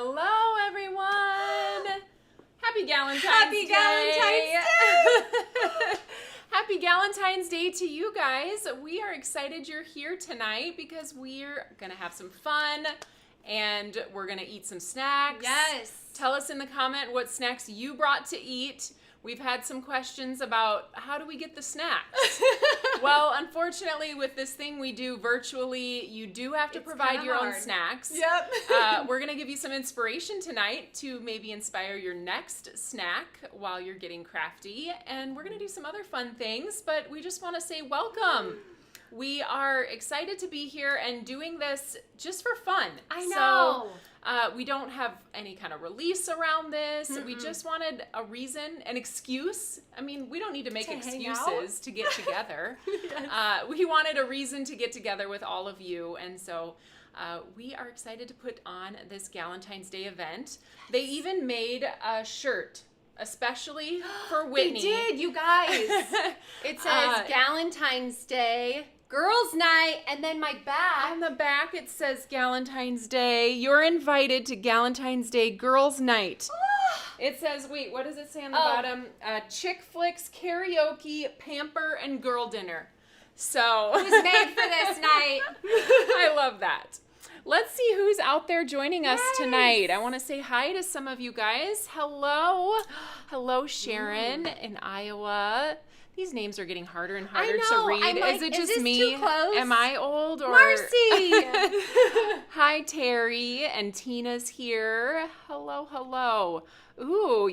Hello, everyone. Happy Galentine's Happy Day. Galentine's Day. Happy Galentine's Day to you guys. We are excited you're here tonight because we're going to have some fun and we're going to eat some snacks. Yes. Tell us in the comment what snacks you brought to eat. We've had some questions about how do we get the snacks? Well, unfortunately, with this thing we do virtually, you do have to provide your own snacks. Yep. We're going to give you some inspiration tonight to maybe inspire your next snack while you're getting crafty. And we're going to do some other fun things, but we just want to say welcome. We are excited to be here and doing this just for fun. I know. So, we don't have any kind of release around this. Mm-mm. We just wanted a reason, an excuse. I mean, we don't need to make hang excuses to get together. Yes. We wanted a reason to get together with all of you. And so we are excited to put on this Galentine's Day event. They even made a shirt especially for Whitney. They did, you guys. It says Galentine's Day, Girls' Night, and then my back. On the back it says Galentine's Day. You're invited to Galentine's Day Girls' Night. It says, wait, what does it say on the bottom? Chick flicks, karaoke, pamper, and girl dinner. So It was made for this night. I love that. Let's see who's out there joining us Yes. tonight. I want to say hi to some of you guys. Hello. Hello, Sharon in Iowa. These names are getting harder and harder to know. read. I'm like, is it is just this me? too close? Am I old? Or Marcy. Hi, Terry. And Tina's here. Hello, hello. Ooh,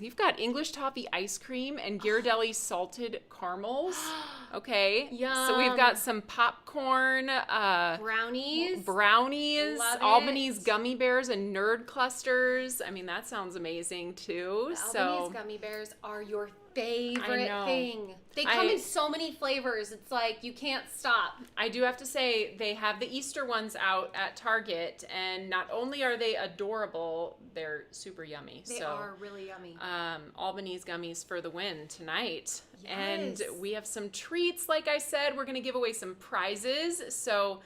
we've got English toffee ice cream and Ghirardelli salted caramels. Okay. So we've got some popcorn, Brownies. brownies, Love it. Albany's gummy bears, and nerd clusters. I mean, that sounds amazing too. Albany's gummy bears are your favorite know. thing. They come in so many flavors. It's like you can't stop. I do have to say they have the Easter ones out at Target, and not only are they adorable, they're super yummy. They are really yummy. Albany's gummies for the win tonight. Yes. And we have some treats, like I said. We're going to give away some prizes. So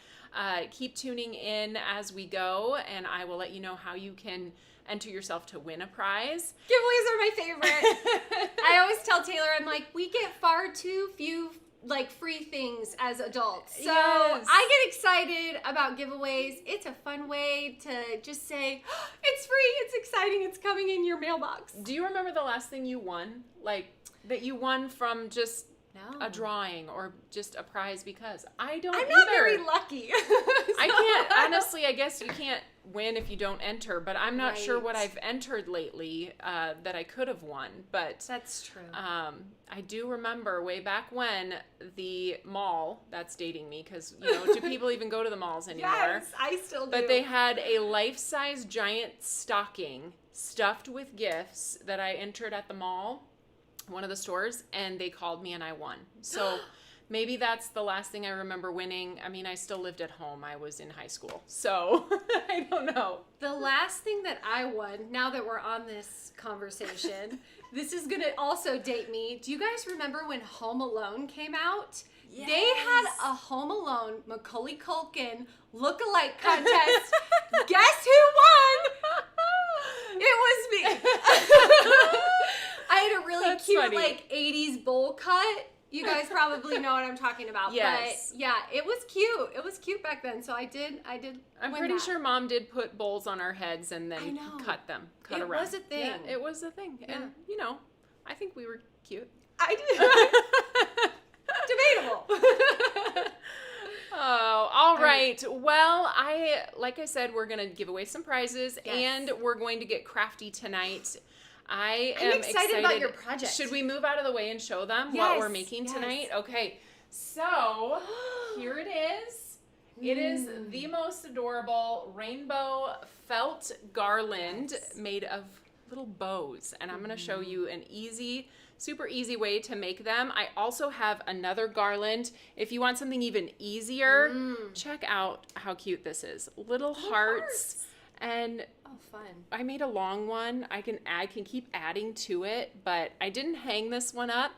keep tuning in as we go, and I will let you know how you can enter yourself to win a prize. Giveaways are my favorite. I always tell Taylor, I'm like, we get far too few free things as adults. So Yes. I get excited about giveaways. It's a fun way to just say, oh, it's free, it's exciting, it's coming in your mailbox. Do you remember the last thing you won? Like, that you won from just No. a drawing or just a prize? Because I don't I'm either. not very lucky. I can't, honestly, I guess you can't win if you don't enter, but I'm not sure what Right. I've entered lately that I could have won. But That's true. I do remember way back when the mall, that's dating me because, do people even go to the malls anymore? Yes, I still do. But they had a life-size giant stocking stuffed with gifts that I entered at the mall, one of the stores, and they called me and I won. So maybe that's the last thing I remember winning. I mean, I still lived at home. I was in high school. So I don't know. The last thing that I won, now that we're on this conversation, this is going to also date me. Do you guys remember when Home Alone came out? Yes. They had a Home Alone Macaulay Culkin look-alike contest. Guess who won? It was me. I had a really That's cute, funny. 80s bowl cut. You guys probably know what I'm talking about. Yes. But yeah, it was cute. It was cute back then. So I did I'm win pretty that. sure Mom did put bowls on our heads and I then know. cut them. Cut It around. was a thing. Yeah, it was a thing. Yeah. And, I think we were cute. I did. Debatable. Oh, all right. Well, like I said, we're going to give away some prizes, Yes. and we're going to get crafty tonight. I'm excited about your project. Should we move out of the way and show them what Yes, we're making yes. tonight? Okay. So, here it is. It is the most adorable rainbow felt garland made of little bows, and I'm going to show you an super easy way to make them. I also have another garland. If you want something even easier, check out how cute this is. Little hearts. And Oh, fun. I made a long one. I can keep adding to it, but I didn't hang this one up.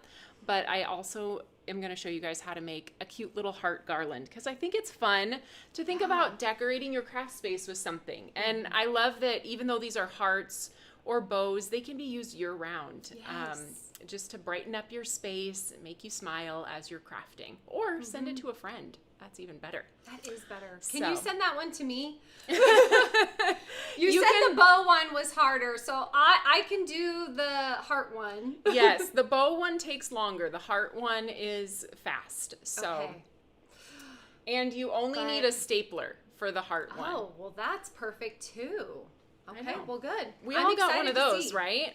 But I also am going to show you guys how to make a cute little heart garland, because I think it's fun to think about decorating your craft space with something. And I love that even though these are hearts or bows, they can be used year-round. Just to brighten up your space, make you smile as you're crafting, or send it to a friend. That's even better. That is better. Can you send that one to me? You said the bow one was harder, so I can do the heart one. Yes, the bow one takes longer. The heart one is fast. So, okay. And you only need a stapler for the heart one. Oh, well, that's perfect too. Okay, well, good. We all got one of those, right?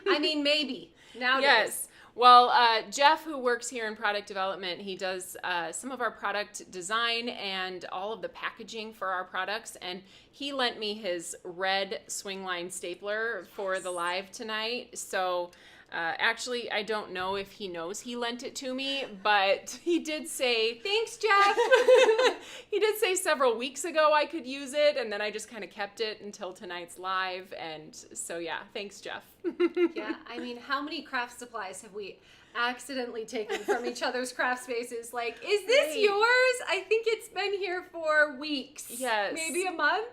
I mean, maybe. Nowadays. Yes. Well, Jeff, who works here in product development, he does some of our product design and all of the packaging for our products. And he lent me his red swing line stapler for the live tonight. So actually, I don't know if he knows he lent it to me, but he did say, thanks, Jeff. He did say several weeks ago I could use it, and then I just kind of kept it until tonight's live. And so, yeah, thanks, Jeff. Yeah, I mean, how many craft supplies have we accidentally taken from each other's craft spaces? Like, is this yours? I think it's been here for weeks. Yes. Maybe a month.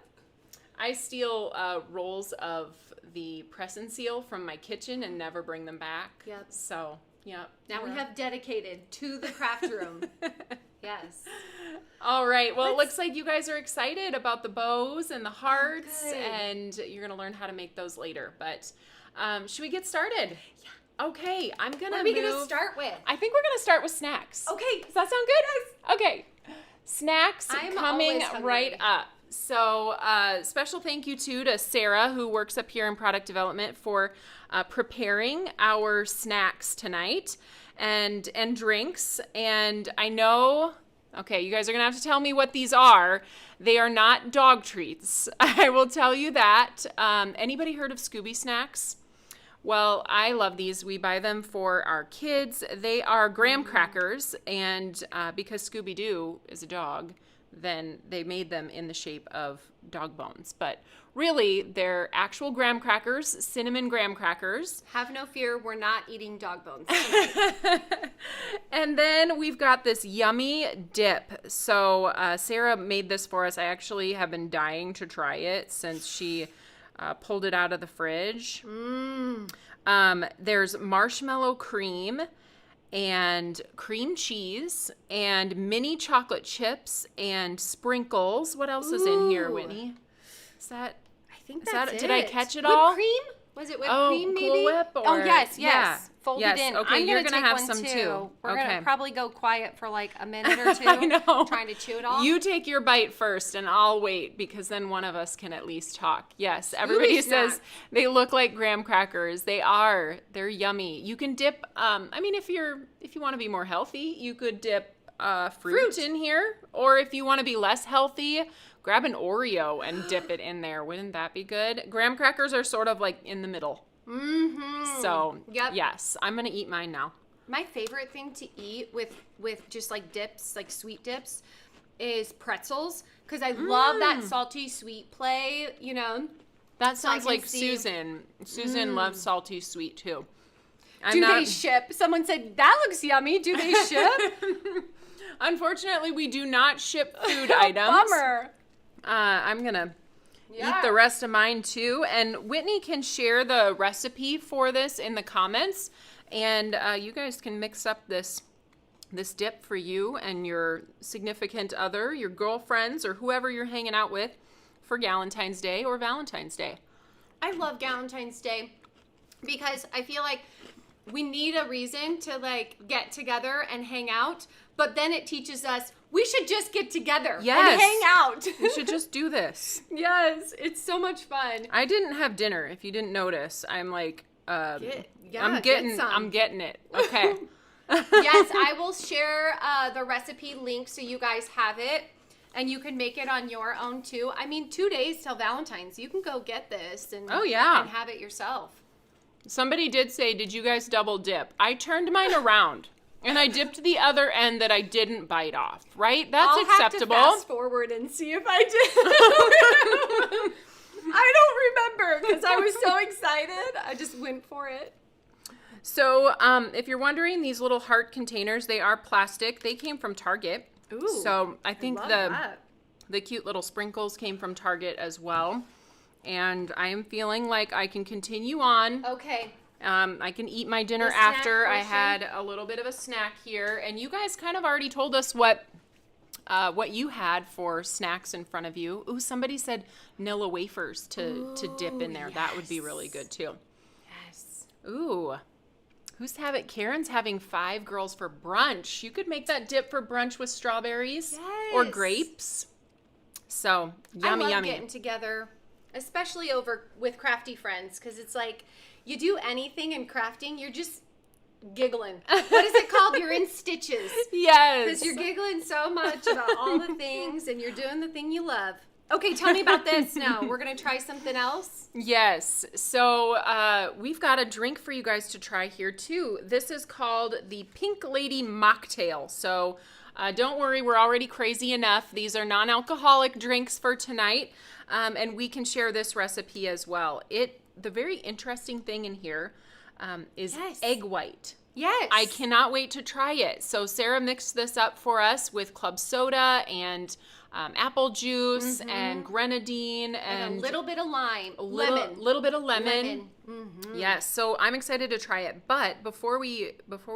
I steal rolls of the press and seal from my kitchen and never bring them back. Yep. So, yep. Now we have dedicated to the craft room. Yes. All right. Well, it looks like you guys are excited about the bows and the hearts, and you're going to learn how to make those later. But should we get started? Yeah. Okay. What are we going to start with? I think we're going to start with snacks. Okay. Does that sound good? Yes. Okay. Snacks coming right up. So special thank you to Sarah, who works up here in product development, for preparing our snacks tonight and drinks. And I know, okay, you guys are going to have to tell me what these are. They are not dog treats. I will tell you that. Anybody heard of Scooby Snacks? Well, I love these. We buy them for our kids. They are graham crackers, and because Scooby-Doo is a dog, then they made them in the shape of dog bones. But really, they're actual graham crackers, cinnamon graham crackers. Have no fear, we're not eating dog bones. And then we've got this yummy dip. So Sarah made this for us. I actually have been dying to try it since she pulled it out of the fridge. There's marshmallow cream and cream cheese and mini chocolate chips and sprinkles. What else is in here, Whitney? Is that? I think that's it. Did I catch it all? Whipped cream? Was it whipped cream, maybe? Cool Whip? Or, yes. Yeah. Fold it in. Okay, I'm you're going to have one some too. We're going to probably go quiet for like a minute or two. I know. Trying to chew it all. You take your bite first and I'll wait, because then one of us can at least talk. Yes, everybody says they look like graham crackers. They are. They're yummy. You can dip, I mean, if you want to be more healthy, you could dip fruit in here. Or if you want to be less healthy, grab an Oreo and dip it in there. Wouldn't that be good? Graham crackers are sort of like in the middle. So, yes, I'm going to eat mine now. My favorite thing to eat with just like dips, like sweet dips, is pretzels. Because I love that salty sweet play, you know. That sounds like Susan. Susan loves salty sweet too. Do they ship? Someone said, that looks yummy. Do they ship? Unfortunately, we do not ship food items. Bummer. I'm going to eat the rest of mine too. And Whitney can share the recipe for this in the comments. And you guys can mix up this dip for you and your significant other, your girlfriends, or whoever you're hanging out with for Galentine's Day or Valentine's Day. I love Galentine's Day because I feel like we need a reason to like get together and hang out. But then it teaches us we should just get together and hang out. We should just do this. Yes, it's so much fun. I didn't have dinner, if you didn't notice. I'm like, I'm getting it. Okay. Yes, I will share the recipe link so you guys have it. And you can make it on your own too. I mean, 2 days till Valentine's. You can go get this and have it yourself. Somebody did say, did you guys double dip? I turned mine around. And I dipped the other end that I didn't bite off, right? That's acceptable. I'll have to fast forward and see if I did. I don't remember because I was so excited. I just went for it. So if you're wondering, these little heart containers, they are plastic. They came from Target. Ooh, so I think love that. the cute little sprinkles came from Target as well. And I am feeling like I can continue on. Okay. I can eat my dinner The snack after. I portion. had a little bit of a snack here. And you guys kind of already told us what you had for snacks in front of you. Ooh, somebody said Nilla wafers to dip in there. That would be really good too. Yes. Ooh. Who's have it? Karen's having 5 girls for brunch. You could make that dip for brunch with strawberries or Yes. grapes. So, yummy, I love yummy. getting together, especially over with crafty friends, because it's like you do anything in crafting, you're just giggling. What is it called? You're in stitches. Yes. Because you're giggling so much about all the things and you're doing the thing you love. Okay, tell me about this now. We're going to try something else. Yes. So we've got a drink for you guys to try here too. This is called the Pink Lady Mocktail. So don't worry, we're already crazy enough. These are non-alcoholic drinks for tonight. And we can share this recipe as well. The very interesting thing in here is Yes. egg white. Yes. I cannot wait to try it. So Sarah mixed this up for us with club soda and apple juice and grenadine and a little bit of lime. little bit of lemon. Mm-hmm. Yes, so I'm excited to try it. But before we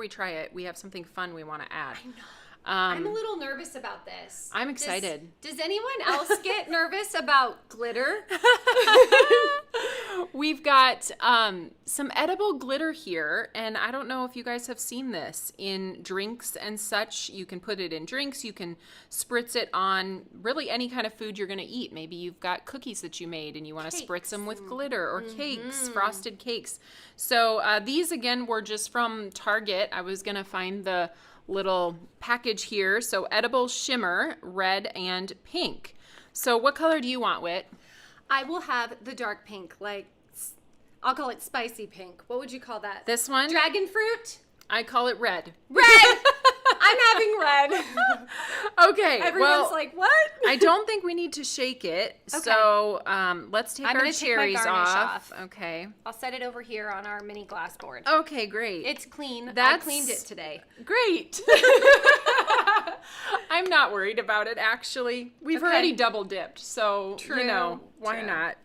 try it, we have something fun we want to add. I know. I'm a little nervous about this. I'm excited. Does anyone else get nervous about glitter? We've got some edible glitter here, and I don't know if you guys have seen this in drinks and such. You can put it in drinks. You can spritz it on really any kind of food you're going to eat. Maybe you've got cookies that you made and you want to spritz them with glitter, or cakes, frosted cakes. So these, again, were just from Target. I was going to find the little package here. So edible shimmer, red and pink. So what color do you want, Whit? I will have the dark pink, I'll call it spicy pink. What would you call that? This one? Dragon fruit? I call it red. Red! I'm having red. Okay. Everyone's like, what? I don't think we need to shake it. Okay. So let's take I'm our gonna take my cherries garnish off. off. Okay. I'll set it over here on our mini glass board. Okay, great. It's clean. I That's- cleaned it today. Great. I'm not worried about it, actually. We've Okay. already double dipped, so, True, you know, why true. not?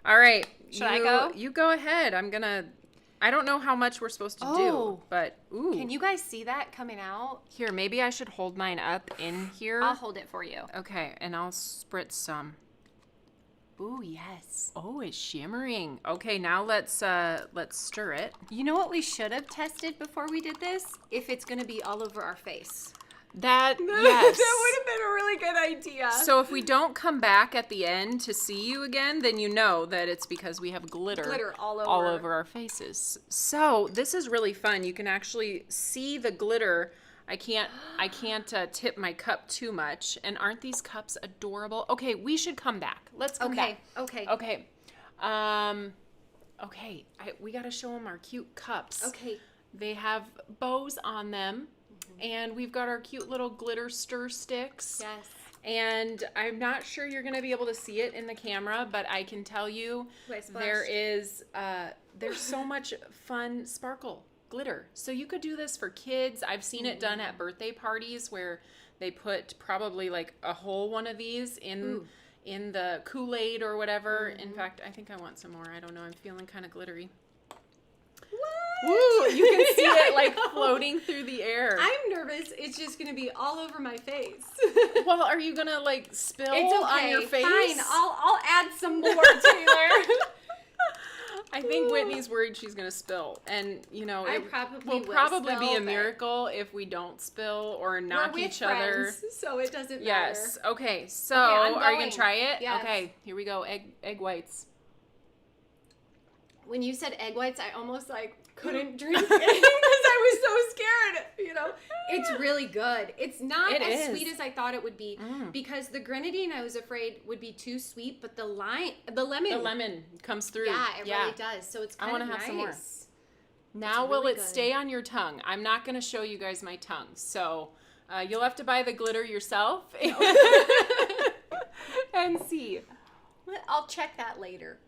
All right. Should I go? You go ahead. I don't know how much we're supposed to do, Oh. but, ooh. Can you guys see that coming out? Here, maybe I should hold mine up in here. I'll hold it for you. Okay, and I'll spritz some. Ooh, yes. Oh, it's shimmering. Okay, now let's stir it. You know what we should have tested before we did this? If it's going to be all over our face. Yes. That would have been a really good idea. So if we don't come back at the end to see you again, then you know that it's because we have glitter all over our faces. So this is really fun. You can actually see the glitter. I can't tip my cup too much. And aren't these cups adorable? Okay, we should come back. Let's come back. Okay. Okay. We got to show them our cute cups. Okay. They have bows on them. And we've got our cute little glitter stir sticks. Yes. And I'm not sure you're going to be able to see it in the camera, but I can tell you there's so much fun sparkle glitter. So you could do this for kids. I've seen it done at birthday parties where they put probably like a whole one of these in the Kool-Aid or whatever. In fact, I think I want some more. I don't know. I'm feeling kind of glittery. Woo! You can see it like floating through the air. I'm nervous. It's just going to be all over my face. Well, are you gonna like spill It's okay. on your face? Fine. I'll add some more, Taylor. I think Whitney's worried she's gonna spill, and you know I it probably will probably be spill, a but miracle if we don't spill or knock We're with each other. friends, so it doesn't Yes. matter. Okay. So I'm are you gonna going. try it? Yes. Okay. Here we go. Egg whites. When you said egg whites, I almost couldn't drink it because I was so scared. You know, it's really good. It's not It as is. sweet as I thought it would be because the grenadine I was afraid would be too sweet, but the lemon comes through. Yeah, it really does. So it's kind of nice. Have some more. Now will really it good. stay on your tongue? I'm not going to show you guys my tongue, so you'll have to buy the glitter yourself and see. I'll check that later.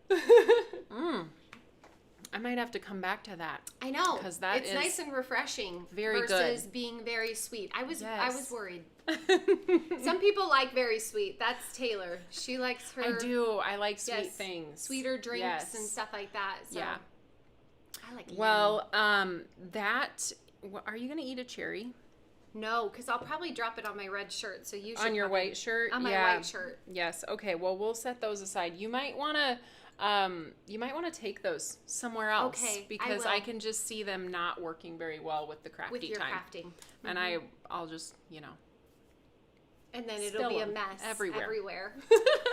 I might have to come back to that. I know. Because that it's is nice and refreshing very versus good. being very sweet. I was worried. good. Some people like very sweet. That's Taylor. She likes her. I do. I like sweet things. Sweeter drinks Yes. and stuff like that. So Yeah. I like lemon. Well, are you going to eat a cherry? No, because I'll probably drop it on my red shirt. So you should On your white shirt? On my white shirt. Yes. Okay. Well, we'll set those aside. You might want to take those somewhere else. Okay, Because I will. I can just see them not working very well with the crafty With your time. crafting. And I'll just, And then it'll spill be a them mess everywhere.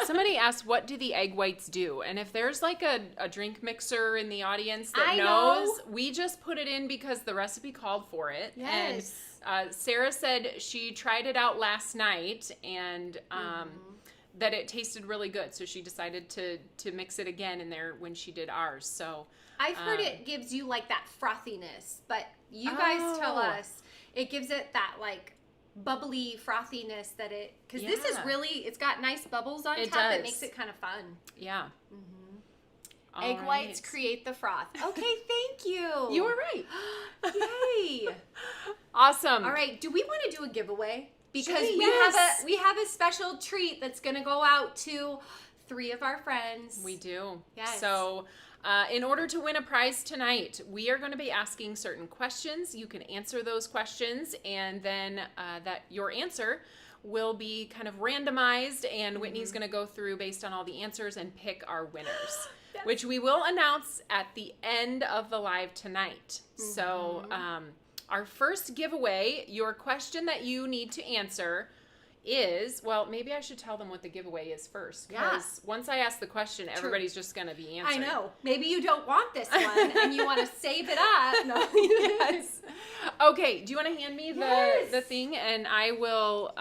Somebody asked, what do the egg whites do? And if there's like a drink mixer in the audience that knows, we just put it in because the recipe called for it. Yes. And Sarah said she tried it out last night and that it tasted really good. So she decided to mix it again in there when she did ours. So I've heard it gives you like that frothiness, but you guys tell us it gives it that like bubbly frothiness that it, because this is really, it's got nice bubbles on top. Does. It makes it kind of fun. Yeah. Egg whites create the froth. Okay, thank you. You were right. Yay. Awesome. All right, do we want to do a giveaway? Because Yes. we have a special treat that's going to go out to 3 of our friends. We do. Yes. So in order to win a prize tonight, we are going to be asking certain questions. You can answer those questions, and then that your answer will be kind of randomized, and Whitney's going to go through based on all the answers and pick our winners, which we will announce at the end of the live tonight. So our first giveaway, your question that you need to answer is, well, maybe I should tell them what the giveaway is first. Because once I ask the question, everybody's just going to be answering. I know. Maybe you don't want this one and you want to save it up. No. Yes. Okay, do you want to hand me the thing and I will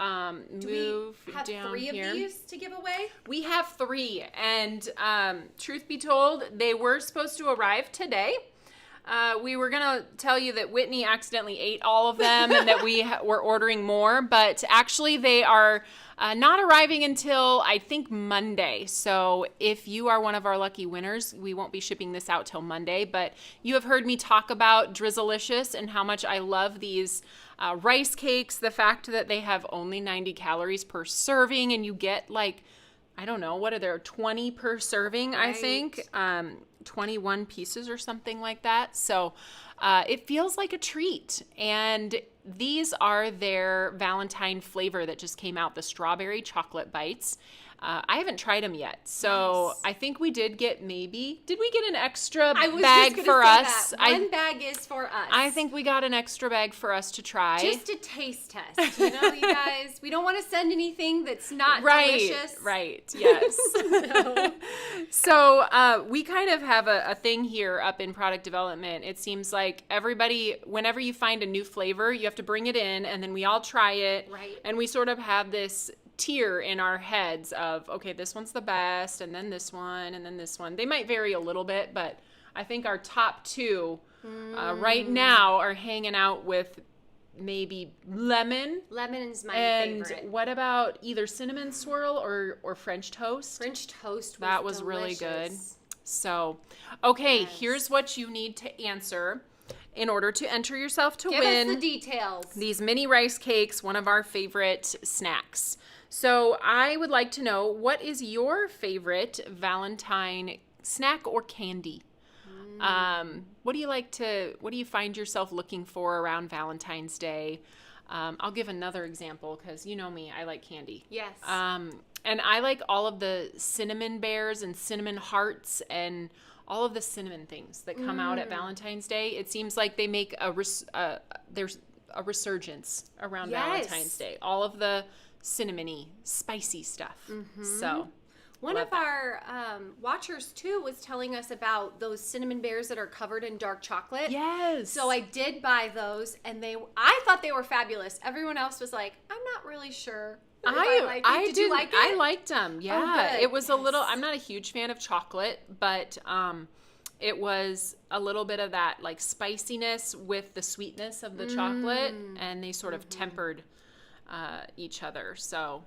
move we have down 3 here. of these to give away? We have 3, and truth be told, they were supposed to arrive today. We were going to tell you that Whitney accidentally ate all of them and that we were ordering more, but actually they are not arriving until, I think, Monday. So if you are one of our lucky winners, we won't be shipping this out till Monday, but you have heard me talk about Drizzlicious and how much I love these rice cakes, the fact that they have only 90 calories per serving, and you get like, I don't know, what are there, 20 per serving, I think. 21 pieces or something like that. So it feels like a treat. And these are their Valentine flavor that just came out, the strawberry chocolate bites. I haven't tried them yet. So I think we did get did we get an extra bag for us? One bag is for us. I think we got an extra bag for us to try. Just a taste test. You know, you guys, we don't want to send anything that's not delicious. Right, yes. So we kind of have a thing here up in product development. It seems like everybody, whenever you find a new flavor, you have to bring it in and then we all try it. Right. And we sort of have this tier in our heads of, okay, this one's the best, and then this one, and then this one. They might vary a little bit, but I think our top 2 right now are hanging out with maybe lemon. Lemon is my favorite. And what about either cinnamon swirl or French toast? French toast was That was delicious. really good. So, okay, here's what you need to answer in order to enter yourself to win. Give us the details. These mini rice cakes, one of our favorite snacks. So I would like to know, what is your favorite Valentine snack or candy? What do you find yourself looking for around Valentine's Day? I'll give another example because you know me, I like candy. Yes. And I like all of the cinnamon bears and cinnamon hearts and all of the cinnamon things that come out at Valentine's Day. It seems like they make there's a resurgence around Valentine's Day. All of the cinnamony, spicy stuff. So one of our watchers too was telling us about those cinnamon bears that are covered in dark chocolate. Yes. So I did buy those, and I thought they were fabulous. Everyone else was like, I'm not really sure. Did you like it? I liked them. Yeah. Good. It was a little, I'm not a huge fan of chocolate, but it was a little bit of that like spiciness with the sweetness of the chocolate, and they sort of tempered each other. So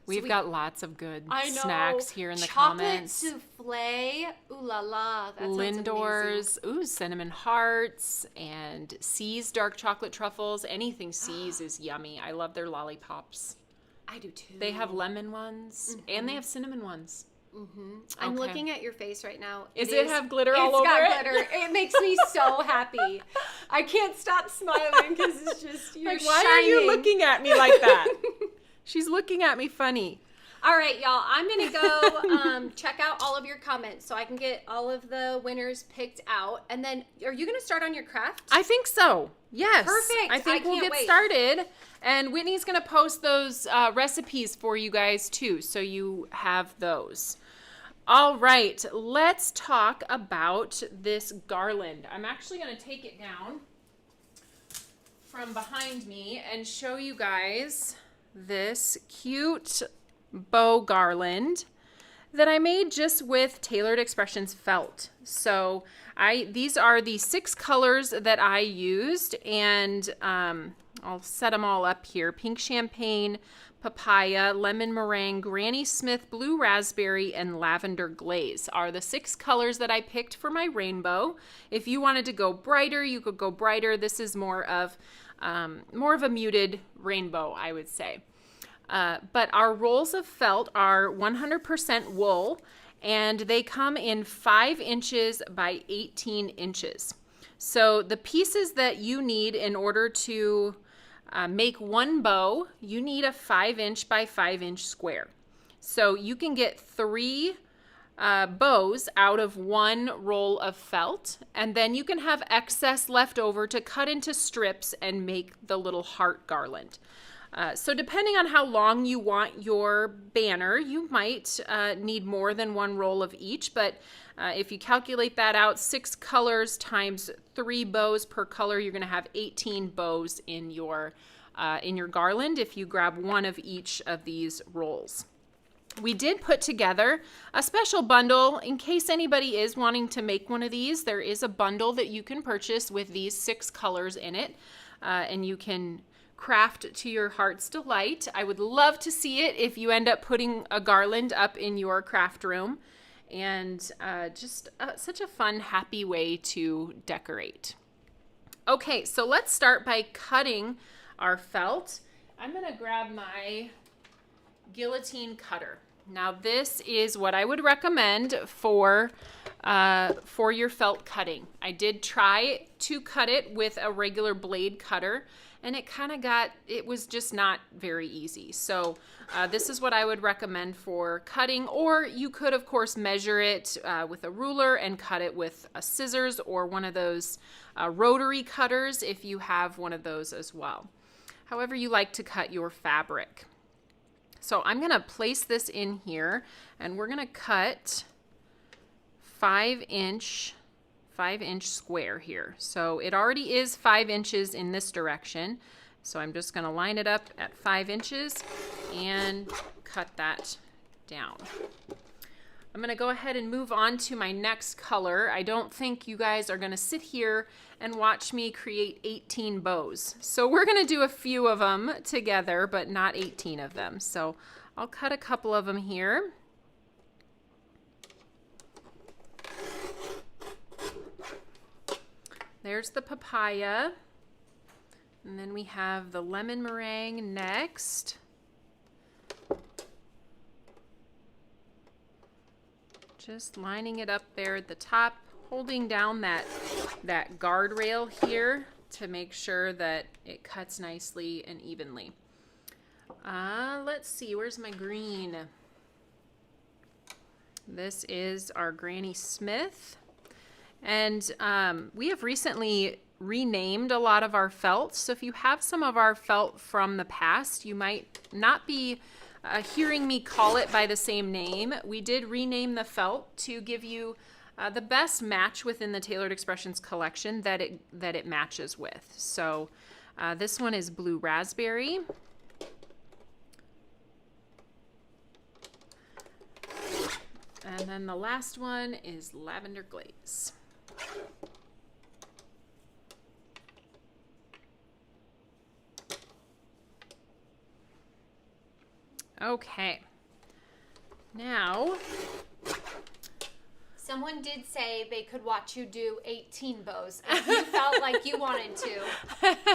We've got lots of good I know. snacks here in the Chocolate comments. souffle. Ooh la la. That sounds Lindor's, amazing. ooh, cinnamon hearts, and C's dark chocolate truffles. Anything C's is yummy. I love their lollipops. I do too. They have lemon ones, and they have cinnamon ones. I'm looking at your face right now. Does it have glitter all over It's it? got glitter. It makes me so happy. I can't stop smiling because it's just, you're Like, why shining. are you looking at me like that? She's looking at me funny. All right, y'all. I'm going to go check out all of your comments so I can get all of the winners picked out. And then, are you going to start on your craft? I think so. Yes. Perfect. I think we'll can't get wait. started. And Whitney's going to post those recipes for you guys too, so you have those. All right, let's talk about this garland. I'm actually going to take it down from behind me and show you guys this cute bow garland that I made just with Tailored Expressions felt. So these are the 6 colors that I used, and I'll set them all up here. Pink champagne, papaya, lemon meringue, Granny Smith, blue raspberry, and lavender glaze are the 6 colors that I picked for my rainbow. If you wanted to go brighter, you could go brighter. This is more of a muted rainbow, I would say. But our rolls of felt are 100% wool, and they come in 5 inches by 18 inches. So the pieces that you need in order to make one bow, you need a 5-inch by 5-inch square. So you can get 3 bows out of 1 roll of felt, and then you can have excess left over to cut into strips and make the little heart garland. So depending on how long you want your banner, you might need more than 1 roll of each, but if you calculate that out, 6 colors times 3 bows per color, you're going to have 18 bows in your garland if you grab 1 of each of these rolls. We did put together a special bundle in case anybody is wanting to make one of these. There is a bundle that you can purchase with these 6 colors in it, and you can craft to your heart's delight. I would love to see it if you end up putting a garland up in your craft room, and just such a fun, happy way to decorate. Okay, so let's start by cutting our felt. I'm gonna grab my guillotine cutter. Now this is what I would recommend for your felt cutting. I did try to cut it with a regular blade cutter, and it was just not very easy. So this is what I would recommend for cutting, or you could of course measure it with a ruler and cut it with a scissors or one of those rotary cutters if you have one of those as well. However you like to cut your fabric. So I'm gonna place this in here, and we're gonna cut 5-inch square here. So it already is 5 inches in this direction. So I'm just gonna line it up at 5 inches and cut that down. I'm gonna go ahead and move on to my next color. I don't think you guys are gonna sit here and watch me create 18 bows. So we're gonna do a few of them together, but not 18 of them. So I'll cut a couple of them here. There's the papaya. And then we have the lemon meringue next. Just lining it up there at the top, holding down that guardrail here to make sure that it cuts nicely and evenly. Let's see, where's my green? This is our Granny Smith. And we have recently renamed a lot of our felt. So if you have some of our felt from the past, you might not be hearing me call it by the same name. We did rename the felt to give you the best match within the Tailored Expressions collection that it matches with. So this one is blue raspberry. And then the last one is lavender glaze. Okay. Now, someone did say they could watch you do 18 bows. If you felt like you wanted to,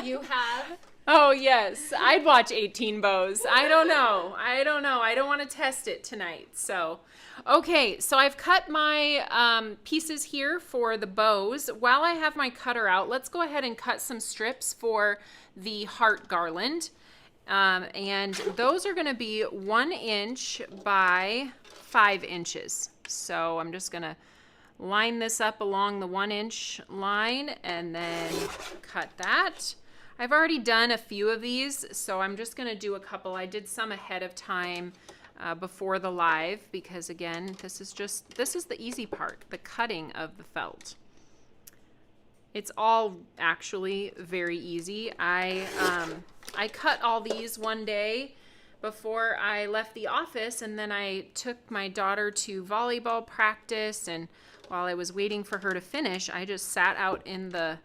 you have. Oh, yes. I'd watch 18 bows. I don't know. I don't want to test it tonight. So, okay. So I've cut my pieces here for the bows. While I have my cutter out, let's go ahead and cut some strips for the heart garland. And those are going to be 1 inch by 5 inches. So I'm just going to line this up along the 1 inch line and then cut that. I've already done a few of these, so I'm just going to do a couple. I did some ahead of time before the live because, again, this is the easy part, the cutting of the felt. It's all actually very easy. I cut all these one day before I left the office, and then I took my daughter to volleyball practice, and while I was waiting for her to finish, I just sat out in the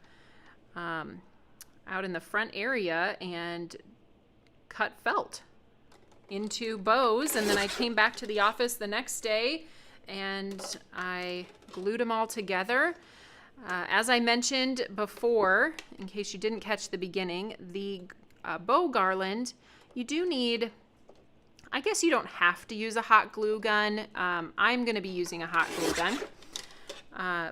front area and cut felt into bows, and then I came back to the office the next day and I glued them all together. As I mentioned before, in case you didn't catch the beginning, the bow garland, you do need, I guess you don't have to use a hot glue gun. I'm going to be using a hot glue gun.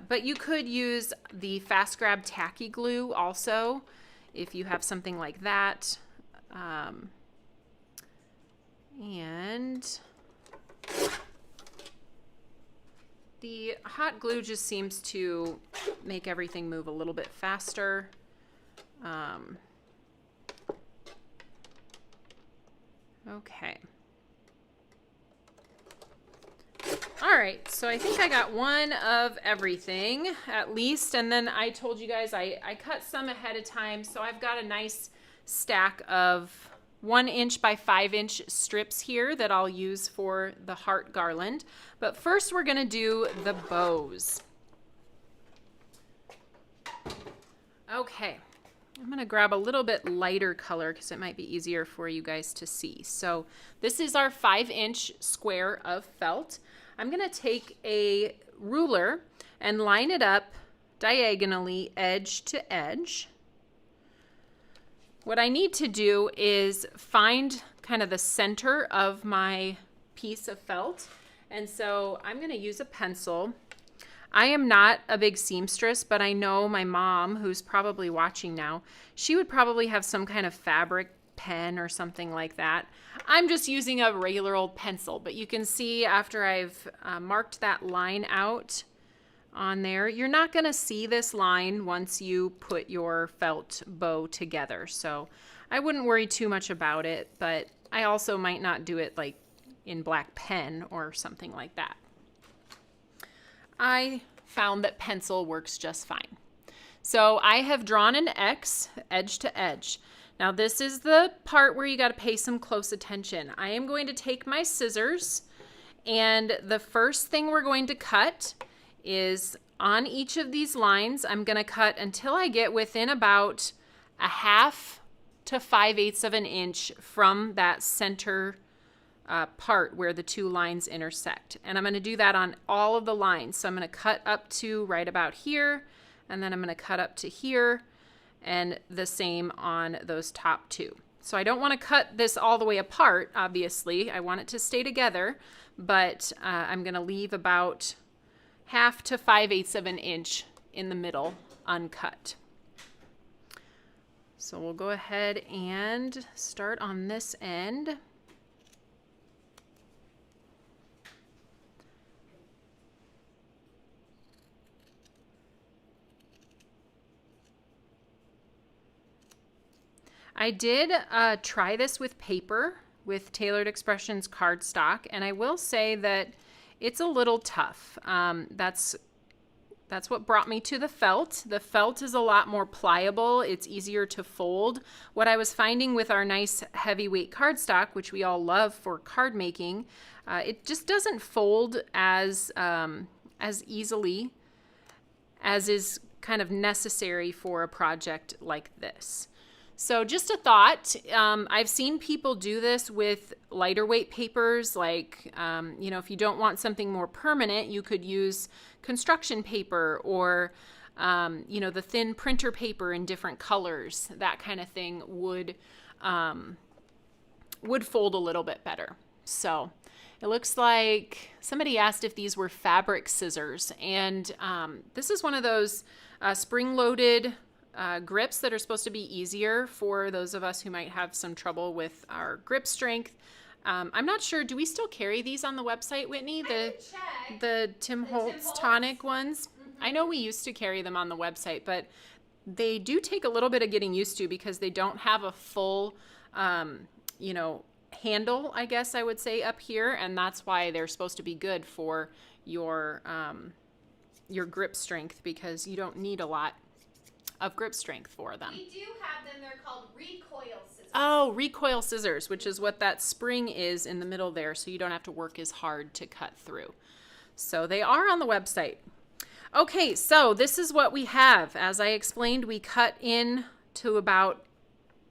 But you could use the Fast Grab tacky glue also if you have something like that. And the hot glue just seems to make everything move a little bit faster. Okay. All right, so I think I got one of everything at least, and then I told you guys I cut some ahead of time, so I've got a nice stack of 1 inch by 5 inch strips here that I'll use for the heart garland. But first we're gonna do the bows. Okay, I'm gonna grab a little bit lighter color because it might be easier for you guys to see. So this is our 5 inch square of felt. I'm gonna take a ruler and line it up diagonally edge to edge. What I need to do is find kind of the center of my piece of felt. And so I'm gonna use a pencil. I am not a big seamstress, but I know my mom, who's probably watching now, she would probably have some kind of fabric pen or something like that. I'm just using a regular old pencil, but you can see after I've marked that line out on there, you're not going to see this line once you put your felt bow together. So I wouldn't worry too much about it, but I also might not do it like in black pen or something like that. I found that pencil works just fine. So I have drawn an X edge to edge. Now this is the part where you got to pay some close attention. I am going to take my scissors, and the first thing we're going to cut is on each of these lines. I'm going to cut until I get within about 1/2 to 5/8 of an inch from that center part where the two lines intersect. And I'm going to do that on all of the lines. So I'm going to cut up to right about here, and then I'm going to cut up to here, and the same on those top two. So I don't want to cut this all the way apart, obviously. I want it to stay together, but I'm going to leave about 1/2 to 5/8 of an inch in the middle uncut. So we'll go ahead and start on this end. I did try this with paper, with Tailored Expressions cardstock, and I will say that it's a little tough. That's what brought me to the felt. The felt is a lot more pliable. It's easier to fold. What I was finding with our nice heavyweight cardstock, which we all love for card making, it just doesn't fold as easily as is kind of necessary for a project like this. So just a thought, I've seen people do this with lighter weight papers, like, if you don't want something more permanent, you could use construction paper or, the thin printer paper in different colors. That kind of thing would fold a little bit better. So it looks like somebody asked if these were fabric scissors, and this is one of those spring-loaded grips that are supposed to be easier for those of us who might have some trouble with our grip strength. I'm not sure. Do we still carry these on the website, Whitney? The Tim Holtz tonic ones? Mm-hmm. I know we used to carry them on the website, but they do take a little bit of getting used to because they don't have a full, handle, I guess I would say, up here, and that's why they're supposed to be good for your grip strength, because you don't need a lot of grip strength for them. We do have them. They're called recoil scissors. Oh, recoil scissors, which is what that spring is in the middle there, so you don't have to work as hard to cut through. So they are on the website. Okay, so this is what we have. As I explained, we cut in to about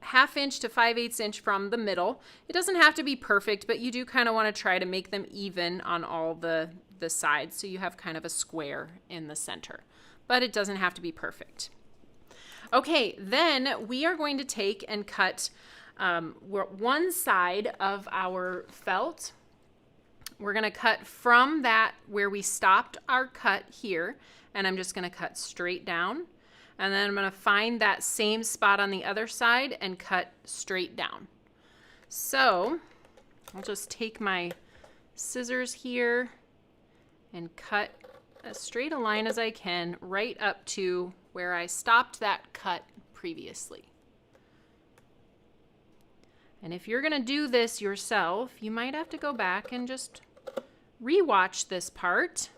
1/2 inch to 5/8 inch from the middle. It doesn't have to be perfect, but you do kind of want to try to make them even on all the sides, so you have kind of a square in the center. But it doesn't have to be perfect. Okay, then we are going to take and cut one side of our felt. We're going to cut from that where we stopped our cut here, and I'm just going to cut straight down. And then I'm going to find that same spot on the other side and cut straight down. So I'll just take my scissors here and cut as straight a line as I can right up to where I stopped that cut previously. And if you're going to do this yourself, you might have to go back and just rewatch this part.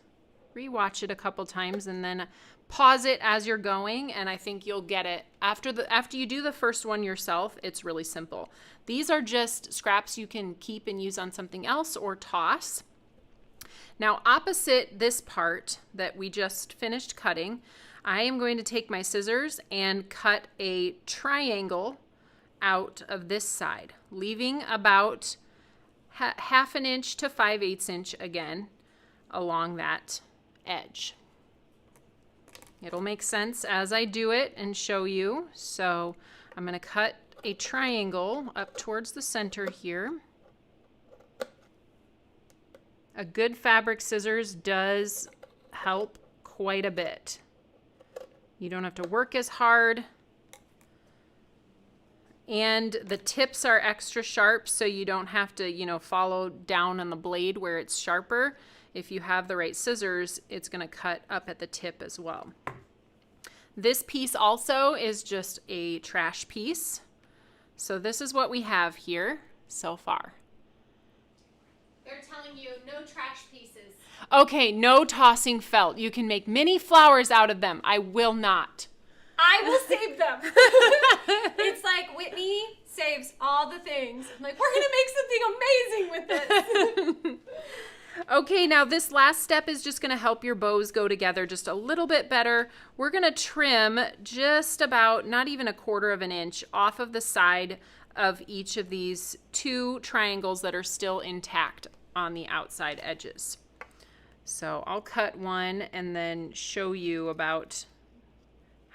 Rewatch it a couple times and then pause it as you're going, and I think you'll get it. After you do the first one yourself, it's really simple. These are just scraps you can keep and use on something else or toss. Now, opposite this part that we just finished cutting, I am going to take my scissors and cut a triangle out of this side, leaving about 1/2 inch to 5/8 inch again along that edge. It'll make sense as I do it and show you. So I'm going to cut a triangle up towards the center here. A good fabric scissors does help quite a bit. You don't have to work as hard. And the tips are extra sharp, so you don't have to, follow down on the blade where it's sharper. If you have the right scissors, it's going to cut up at the tip as well. This piece also is just a trash piece. So this is what we have here so far. They're telling you no trash pieces. Okay, no tossing felt. You can make mini flowers out of them. I will not. I will save them. It's like Whitney saves all the things. I'm like, we're going to make something amazing with this. Okay, now this last step is just going to help your bows go together just a little bit better. We're going to trim just about, not even 1/4 of an inch off of the side of each of these 2 triangles that are still intact on the outside edges. So I'll cut one and then show you about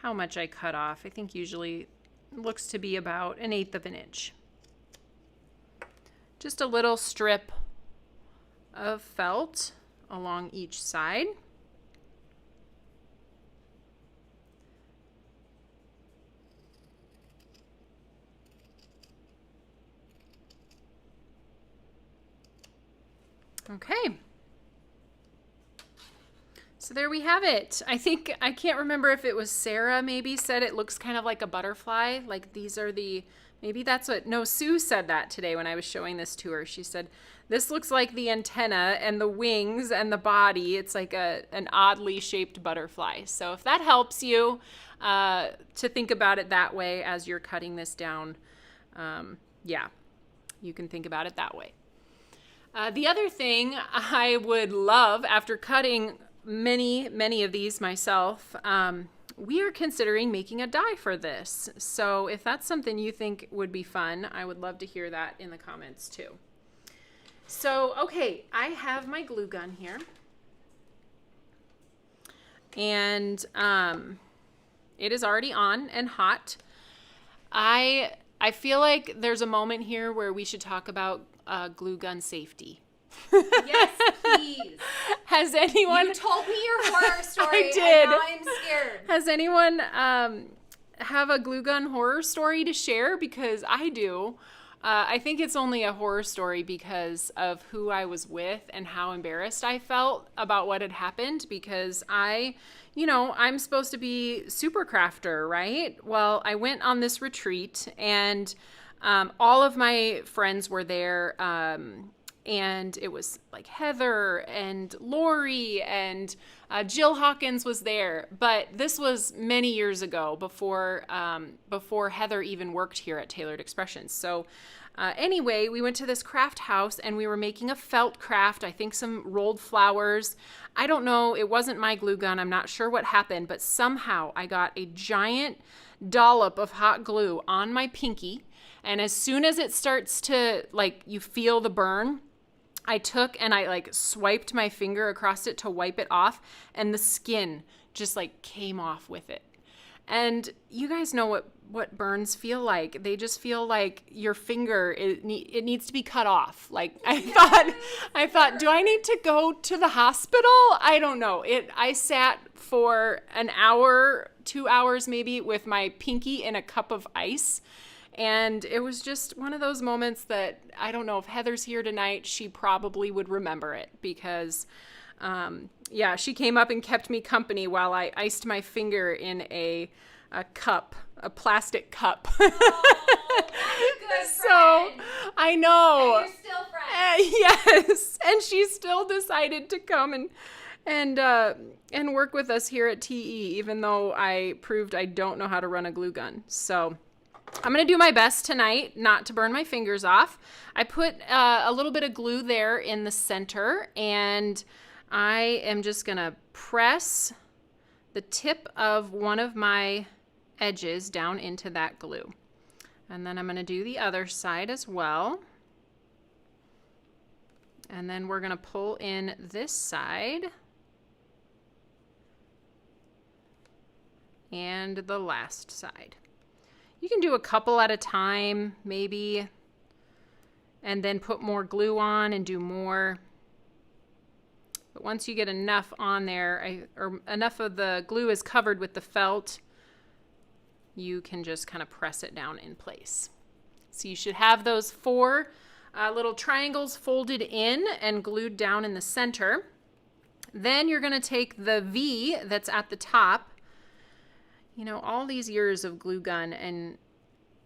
how much I cut off. I think usually it looks to be about 1/8 of an inch. Just a little strip of felt along each side. Okay. So there we have it. I can't remember if it was Sarah maybe said it looks kind of like a butterfly. Like these are maybe that's no, Sue said that today when I was showing this to her. She said, this looks like the antenna and the wings and the body. It's like an oddly shaped butterfly. So if that helps you to think about it that way as you're cutting this down, yeah, you can think about it that way. The other thing I would love, after cutting many of these myself, we are considering making a die for this. So if that's something you think would be fun, I would love to hear that in the comments too. So, okay, I have my glue gun here. And it is already on and hot. I feel like there's a moment here where we should talk about glue gun safety. Yes, please. Has anyone... You told me your horror story. I did. And now I'm scared. Has anyone have a glue gun horror story to share? Because I do. I think it's only a horror story because of who I was with and how embarrassed I felt about what had happened, because I'm supposed to be super crafter, right? Well, I went on this retreat and all of my friends were there, and it was like Heather and Lori and Jill Hawkins was there. But this was many years ago, before Heather even worked here at Tailored Expressions. So anyway, we went to this craft house and we were making a felt craft. I think some rolled flowers. I don't know. It wasn't my glue gun. I'm not sure what happened, but somehow I got a giant dollop of hot glue on my pinky. And as soon as it starts to, like, you feel the burn, I took and I like swiped my finger across it to wipe it off, and the skin just like came off with it. And you guys know what burns feel like. They just feel like your finger, it needs to be cut off. Like I thought, do I need to go to the hospital? I don't know. I sat for an hour, 2 hours maybe, with my pinky in a cup of ice. And it was just one of those moments that I don't know if Heather's here tonight, she probably would remember it, because she came up and kept me company while I iced my finger in a cup, a plastic cup. Oh, good so friend. I know. And you're still friends. Yes, and she still decided to come and work with us here at TE, even though I proved I don't know how to run a glue gun. So I'm going to do my best tonight not to burn my fingers off. I put a little bit of glue there in the center, and I am just going to press the tip of one of my edges down into that glue. And then I'm going to do the other side as well. And then we're going to pull in this side and the last side. You can do a couple at a time, maybe, and then put more glue on and do more. But once you get enough on there, or enough of the glue is covered with the felt, you can just kind of press it down in place. So you should have those 4 little triangles folded in and glued down in the center. Then you're going to take the V that's at the top. You know, all these years of glue gun, and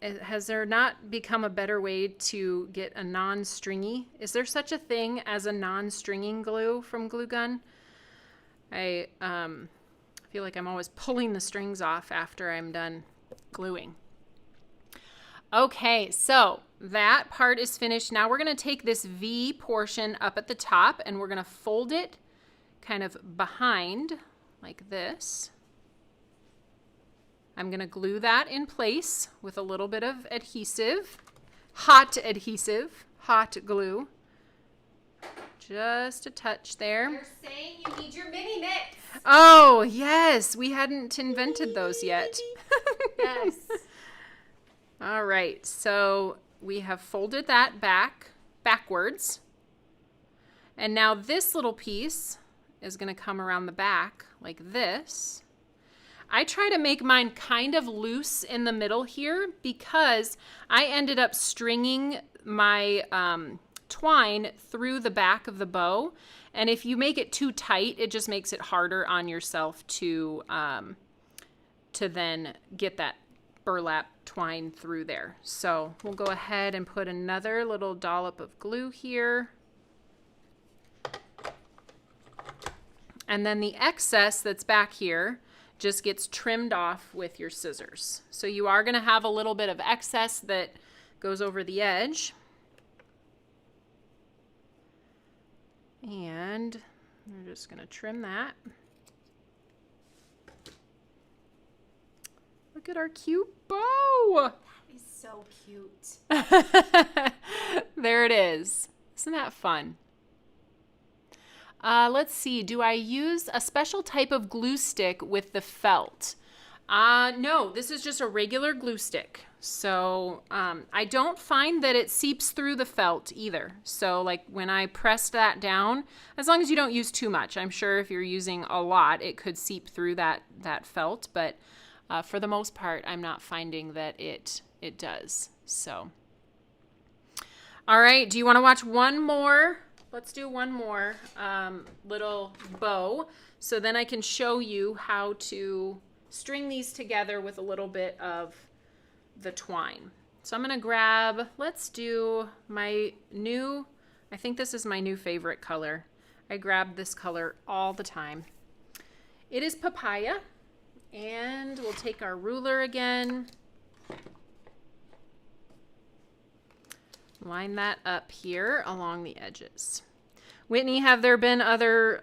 has there not become a better way to get a non-stringy? Is there such a thing as a non-stringing glue from glue gun? I feel like I'm always pulling the strings off after I'm done gluing. Okay, so that part is finished. Now we're going to take this V portion up at the top and we're going to fold it kind of behind like this. I'm going to glue that in place with a little bit of adhesive, hot glue. Just a touch there. You're saying you need your mini mitts. Oh, yes. We hadn't invented those yet. Yes. All right. So we have folded that backwards. And now this little piece is going to come around the back like this. I try to make mine kind of loose in the middle here because I ended up stringing my twine through the back of the bow. And if you make it too tight, it just makes it harder on yourself to then get that burlap twine through there. So we'll go ahead and put another little dollop of glue here. And then the excess that's back here just gets trimmed off with your scissors. So you are going to have a little bit of excess that goes over the edge. And we're just going to trim that. Look at our cute bow. That is so cute. There it is. Isn't that fun? Let's see. Do I use a special type of glue stick with the felt? No, this is just a regular glue stick. So I don't find that it seeps through the felt either. So like when I press that down, as long as you don't use too much, I'm sure if you're using a lot, it could seep through that felt. But for the most part, I'm not finding that it does. So, all right. Do you want to watch one more? Let's do one more little bow. So then I can show you how to string these together with a little bit of the twine. So I'm going to grab, let's do my new, I think this is my new favorite color. I grab this color all the time. It is papaya, and we'll take our ruler again. Line that up here along the edges. Whitney, have there been other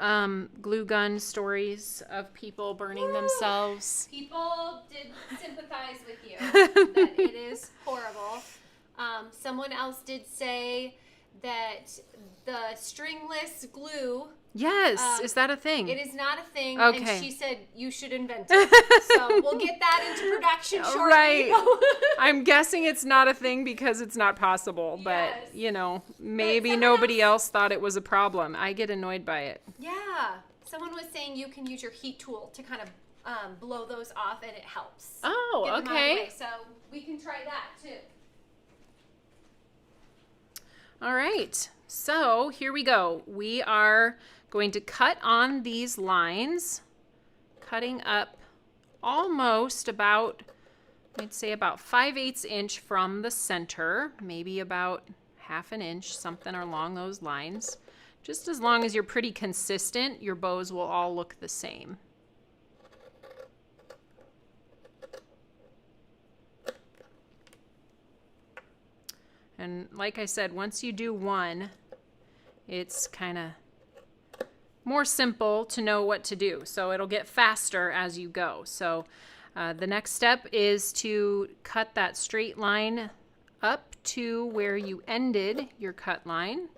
glue gun stories of people burning themselves? People did sympathize with you that it is horrible. Someone else did say that the stringless glue. Yes, is that a thing? It is not a thing, okay. And she said you should invent it. So we'll get that into production shortly. Right. I'm guessing it's not a thing because it's not possible, but Yes. you know, maybe nobody else thought it was a problem. I get annoyed by it. Yeah. Someone was saying you can use your heat tool to kind of blow those off, and it helps. Oh, Get them out of the okay. way. So we can try that too. All right. So here we go. We are going to cut on these lines, cutting up almost about, I'd say about 5/8 inch from the center, maybe about 1/2 inch, something along those lines. Just as long as you're pretty consistent, your bows will all look the same. And like I said, once you do one, it's kind of more simple to know what to do. So it'll get faster as you go. So the next step is to cut that straight line up to where you ended your cut line.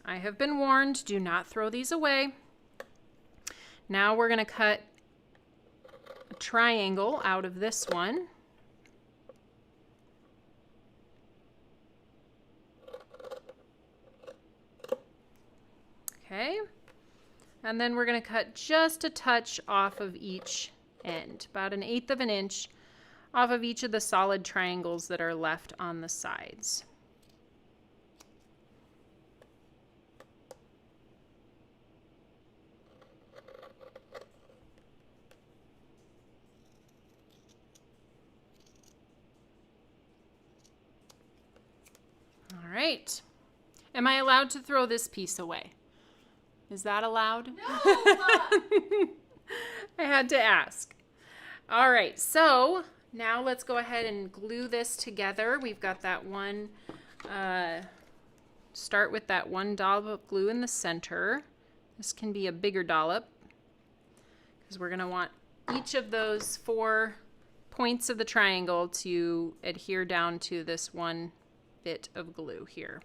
I have been warned, do not throw these away. Now we're going to cut a triangle out of this one. Okay, and then we're going to cut just a touch off of each end, about 1/8 inch off of each of the solid triangles that are left on the sides. All right. Am I allowed to throw this piece away? Is that allowed? No! I had to ask. All right, so now let's go ahead and glue this together. We've got that one, start with that one dollop of glue in the center. This can be a bigger dollop because we're going to want each of those 4 points of the triangle to adhere down to this one bit of glue here.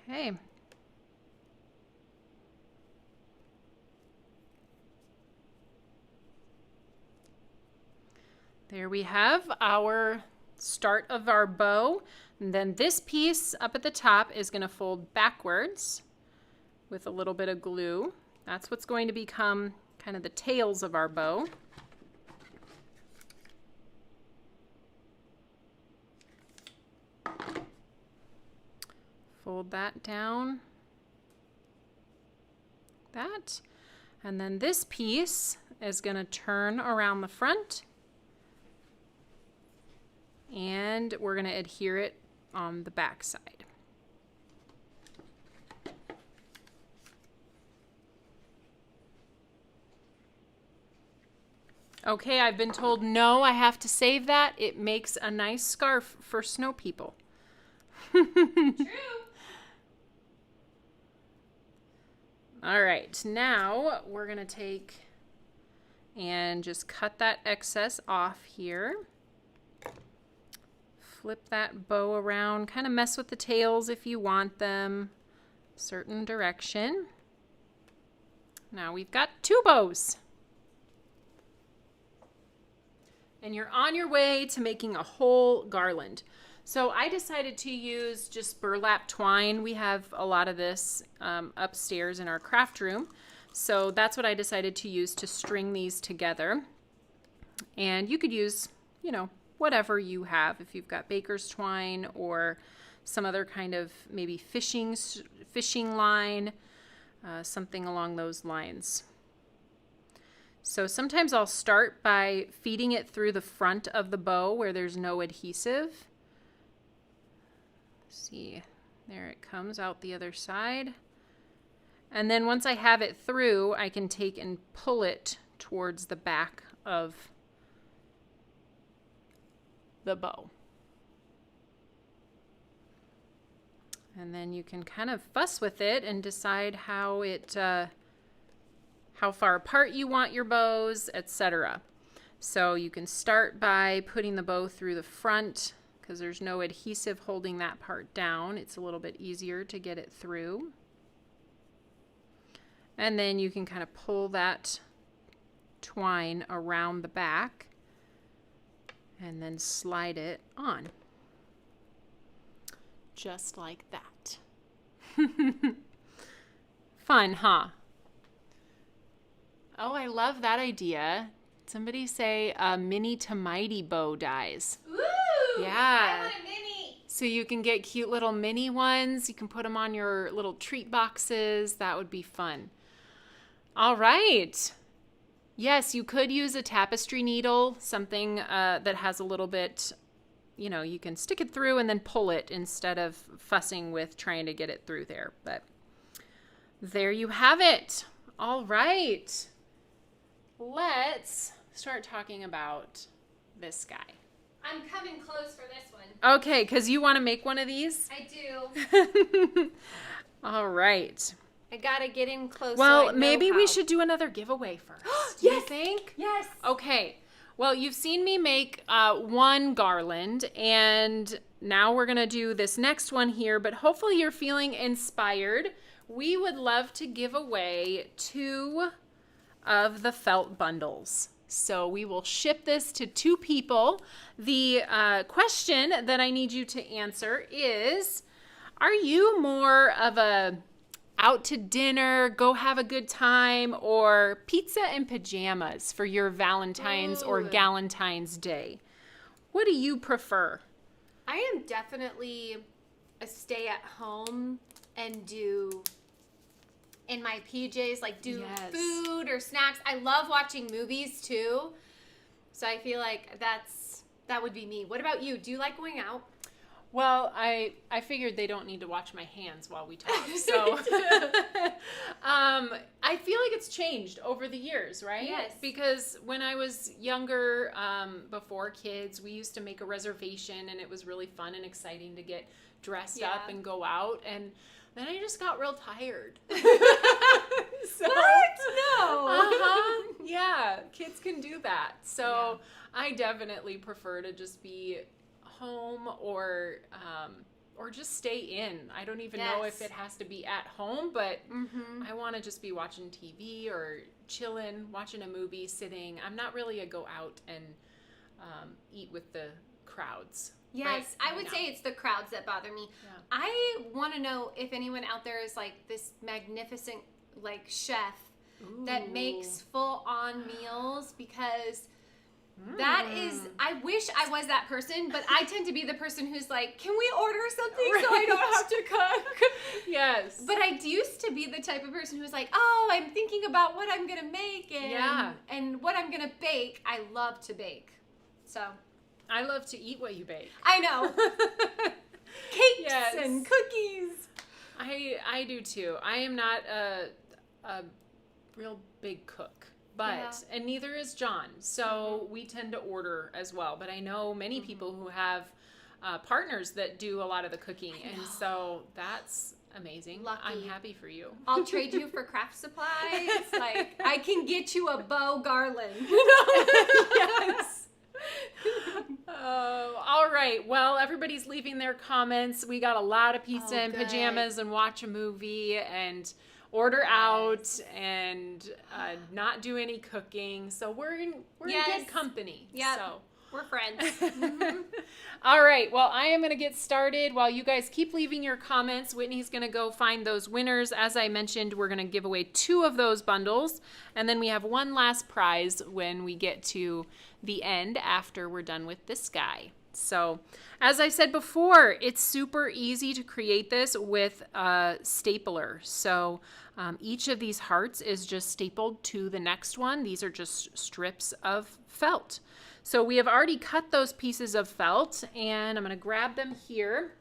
Okay. There we have our start of our bow. And then this piece up at the top is going to fold backwards with a little bit of glue. That's what's going to become kind of the tails of our bow. Fold that down, that, and then this piece is going to turn around the front, and we're going to adhere it on the back side. Okay, I've been told no, I have to save that. It makes a nice scarf for snow people. True. All right, now we're going to take and just cut that excess off here. Flip that bow around, kind of mess with the tails if you want them certain direction. Now we've got 2 bows. And you're on your way to making a whole garland. So I decided to use just burlap twine. We have a lot of this upstairs in our craft room. So that's what I decided to use to string these together. And you could use, you know, whatever you have. If you've got baker's twine or some other kind of maybe fishing line, something along those lines. So sometimes I'll start by feeding it through the front of the bow where there's no adhesive. See, there it comes out the other side. And then once I have it through, I can take and pull it towards the back of the bow. And then you can kind of fuss with it and decide how far apart you want your bows, etc. So you can start by putting the bow through the front because there's no adhesive holding that part down. It's a little bit easier to get it through. And then you can kind of pull that twine around the back and then slide it on. Just like that. Fun, huh? Oh, I love that idea. Somebody say mini to mighty bow dies. Ooh! Yeah. I want a mini. So you can get cute little mini ones. You can put them on your little treat boxes. That would be fun. All right. Yes, you could use a tapestry needle, something that has a little bit, you know, you can stick it through and then pull it instead of fussing with trying to get it through there. But there you have it. All right. Let's start talking about this guy. I'm coming close for this one. Okay, because you want to make one of these? I do. All right. I gotta get in close. Well, so I know maybe we how. should do another giveaway first. Do you Yes. think? Yes. Okay. Well, you've seen me make one garland, and now we're going to do this next one here, but hopefully you're feeling inspired. We would love to give away 2 of the felt bundles. So we will ship this to 2 people. The question that I need you to answer is, are you more of a out to dinner, go have a good time, or pizza and pajamas for your Valentine's or Galentine's Day? What do you prefer? I am definitely a stay at home and do in my PJs, like do Yes. food or snacks. I love watching movies too. So I feel like that would be me. What about you? Do you like going out? Well, I figured they don't need to watch my hands while we talk, so I feel like it's changed over the years, right? Yes. Because when I was younger, before kids, we used to make a reservation, and it was really fun and exciting to get dressed up and go out, and then I just got real tired. So, What? No. Yeah, kids can do that. So I definitely prefer to just be home or just stay in. I don't even know if it has to be at home, but I want to just be watching TV or chilling, watching a movie, sitting. I'm not really a go out and eat with the crowds. Yes, I would say it's the crowds that bother me. Yeah. I want to know if anyone out there is like this magnificent like chef that makes full on meals, because that is, I wish I was that person, but I tend to be the person who's like, can we order something so I don't have to cook? Yes. But I used to be the type of person who's like, oh, I'm thinking about what I'm going to make and what I'm going to bake. I love to bake. So I love to eat what you bake. I know. Cakes and cookies. I do too. I am not a real big cook, but, and neither is John. So we tend to order as well. But I know many people who have partners that do a lot of the cooking. And so that's amazing. Lucky. I'm happy for you. I'll trade you for craft supplies. Like, I can get you a bow garland. Yes. All right. Well, everybody's leaving their comments. We got a lot of pizza and pajamas and watch a movie and order out and not do any cooking. So we're in good company. Yeah. So we're friends. All right. Well, I am going to get started while you guys keep leaving your comments. Whitney's going to go find those winners. As I mentioned, we're going to give away 2 of those bundles. And then we have one last prize when we get to the end after we're done with this guy. So as I said before, it's super easy to create this with a stapler. So each of these hearts is just stapled to the next one. These are just strips of felt. So we have already cut those pieces of felt, and I'm going to grab them here.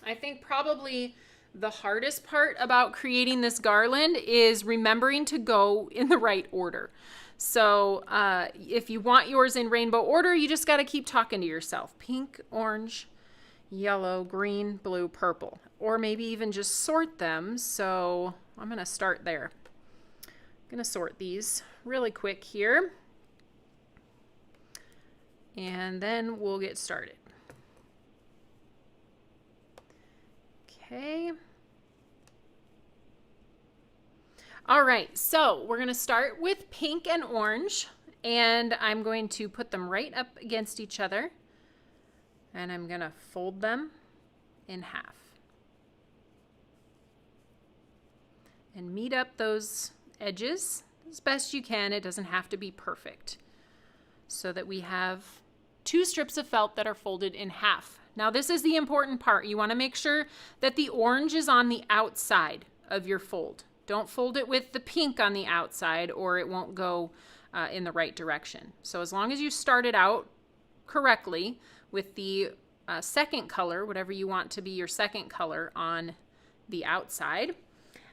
I think probably the hardest part about creating this garland is remembering to go in the right order. So if you want yours in rainbow order, you just got to keep talking to yourself. Pink, orange, yellow, green, blue, purple. Or maybe even just sort them. So I'm going to start there. I'm going to sort these really quick here. And then we'll get started. Okay. All right, so we're going to start with pink and orange, and I'm going to put them right up against each other, and I'm going to fold them in half. And meet up those edges as best you can. It doesn't have to be perfect. So that we have 2 strips of felt that are folded in half. Now this is the important part. You want to make sure that the orange is on the outside of your fold. Don't fold it with the pink on the outside or it won't go in the right direction. So as long as you start it out correctly with the second color, whatever you want to be your second color on the outside.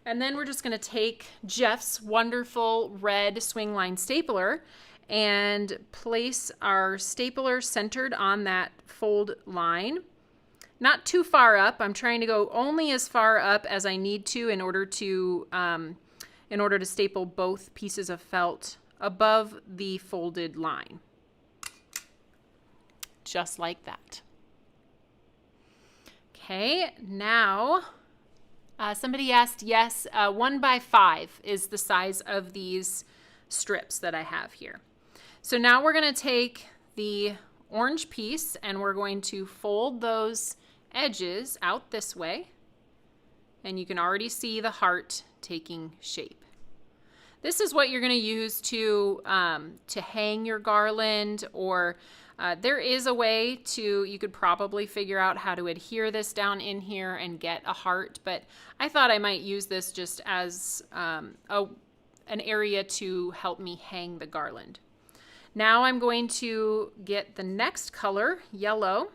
And then we're just going to take Jeff's wonderful red swing line stapler and place our stapler centered on that fold line. Not too far up. I'm trying to go only as far up as I need to in order to staple both pieces of felt above the folded line. Just like that. Okay, now somebody asked, yes, 1 by 5 is the size of these strips that I have here. So now we're going to take the orange piece and we're going to fold those edges out this way. And you can already see the heart taking shape. This is what you're going to use to hang your garland, or there is a way you could probably figure out how to adhere this down in here and get a heart, but I thought I might use this just as an area to help me hang the garland. Now I'm going to get the next color, yellow,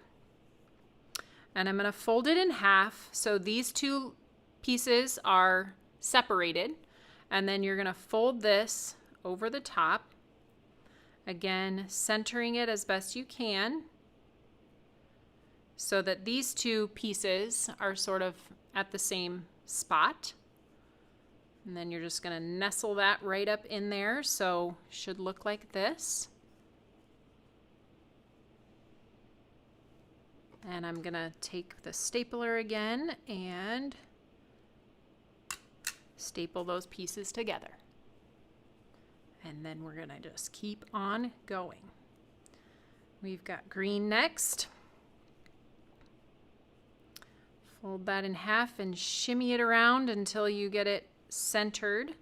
and I'm going to fold it in half so these 2 pieces are separated, and then you're going to fold this over the top, again centering it as best you can so that these 2 pieces are sort of at the same spot. And then you're just going to nestle that right up in there, so should look like this. And I'm going to take the stapler again and staple those pieces together. And then we're going to just keep on going. We've got green next. Fold that in half and shimmy it around until you get it centered.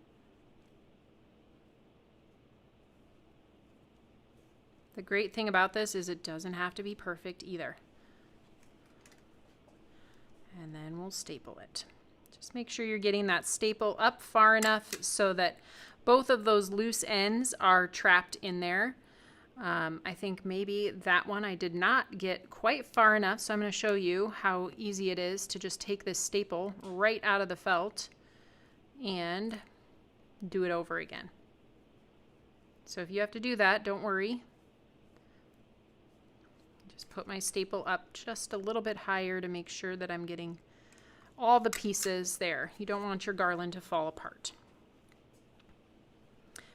The great thing about this is it doesn't have to be perfect either. And then we'll staple it. Just make sure you're getting that staple up far enough so that both of those loose ends are trapped in there. I think maybe that one I did not get quite far enough, so I'm going to show you how easy it is to just take this staple right out of the felt and do it over again. So if you have to do that, don't worry. Just put my staple up just a little bit higher to make sure that I'm getting all the pieces there. You don't want your garland to fall apart.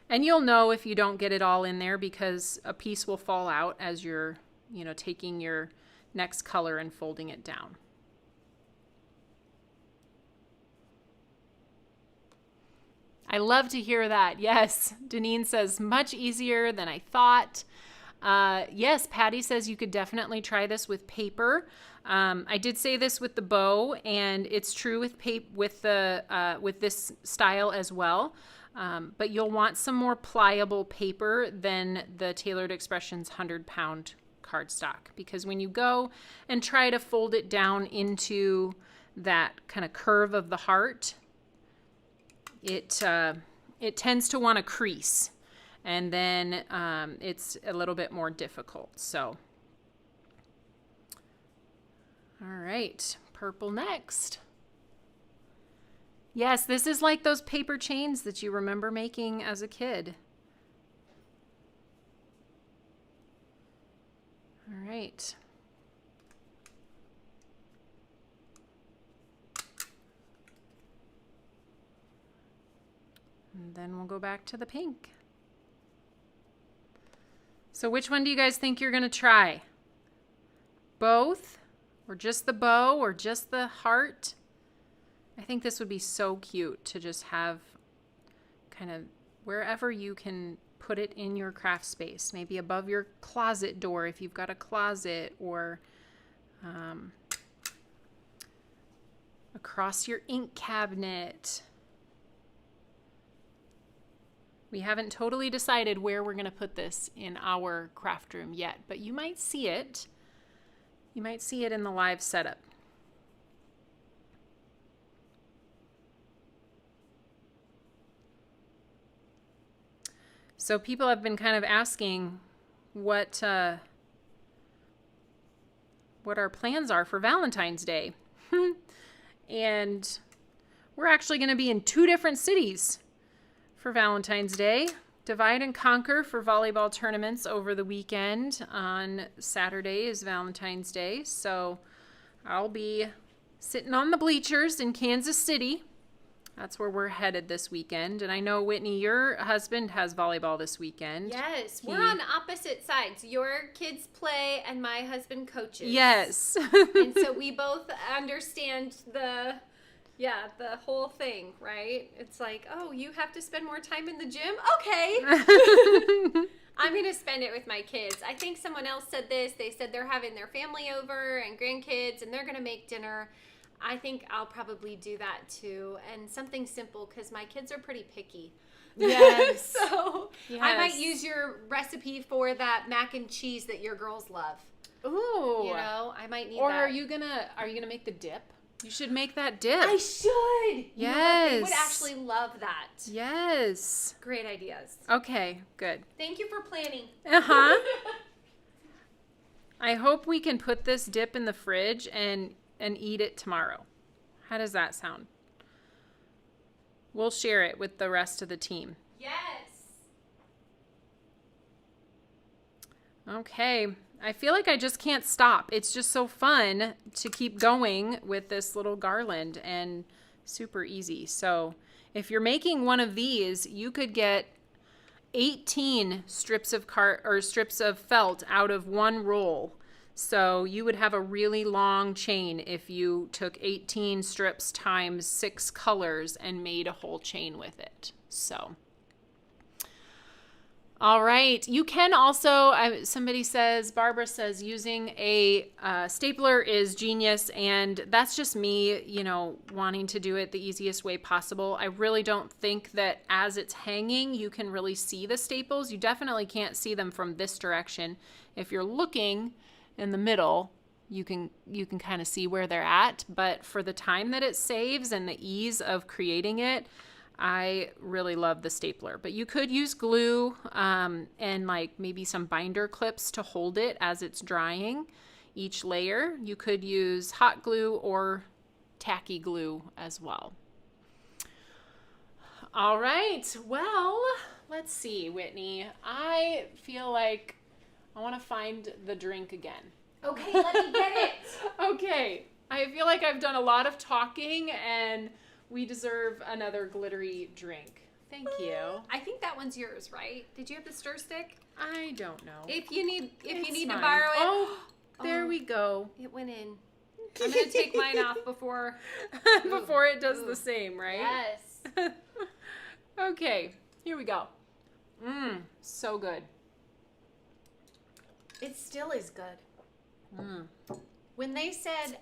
And you'll know if you don't get it all in there because a piece will fall out as you're, taking your next color and folding it down. I love to hear that. Yes, Deneen says, much easier than I thought. Yes, Patty says you could definitely try this with paper. I did say this with the bow, and it's true with with this style as well. But you'll want some more pliable paper than the Tailored Expressions 100-pound cardstock, because when you go and try to fold it down into that kind of curve of the heart, it tends to want to crease, and then it's a little bit more difficult. So, all right, purple next. Yes, this is like those paper chains that you remember making as a kid. All right. And then we'll go back to the pink. So which one do you guys think you're going to try? Both? Or just the bow? Or just the heart? I think this would be so cute to just have kind of wherever you can put it in your craft space. Maybe above your closet door if you've got a closet, or across your ink cabinet. We haven't totally decided where we're going to put this in our craft room yet, but you might see it. You might see it in the live setup. So people have been kind of asking what our plans are for Valentine's Day. And we're actually going to be in 2 different cities for Valentine's Day. Divide and conquer for volleyball tournaments over the weekend. On Saturday is Valentine's Day. So I'll be sitting on the bleachers in Kansas City. That's where we're headed this weekend. And I know, Whitney, your husband has volleyball this weekend. Yes, we're on opposite sides. Your kids play and my husband coaches. Yes. And so we both understand the whole thing, right? It's like, oh, you have to spend more time in the gym? Okay. I'm going to spend it with my kids. I think someone else said this. They said they're having their family over and grandkids, and they're going to make dinner. I think I'll probably do that too, and something simple because my kids are pretty picky. Yes. So yes. I might use your recipe for that mac and cheese that your girls love. Ooh. I might need or that. Or are you gonna make the dip? You should make that dip. I should. Yes. They would actually love that. Yes. Great ideas. Okay, good. Thank you for planning. Uh-huh. I hope we can put this dip in the fridge and eat it tomorrow. How does that sound? We'll share it with the rest of the team. Yes. Okay. I feel like I just can't stop. It's just so fun to keep going with this little garland and super easy. So if you're making one of these, you could get 18 strips of felt out of one roll. So you would have a really long chain if you took 18 strips times 6 colors and made a whole chain with it. So, all right. You can also, somebody says, Barbara says, using a stapler is genius. And that's just me, wanting to do it the easiest way possible. I really don't think that as it's hanging, you can really see the staples. You definitely can't see them from this direction. If you're looking in the middle, you can kind of see where they're at, but for the time that it saves and the ease of creating it, I really love the stapler. But you could use glue and like maybe some binder clips to hold it as it's drying each layer. You could use hot glue or tacky glue as well. All right. Well, let's see, Whitney. I feel like I want to find the drink again. Okay, let me get it. Okay. I feel like I've done a lot of talking and we deserve another glittery drink. Thank you. I think that one's yours, right? Did you have the stir stick? I don't know. If you need to mine. borrow it. Oh, there we go. It went in. I'm going to take mine off before it does the same, right? Yes. Okay, here we go. So good. It still is good. Mm. When they said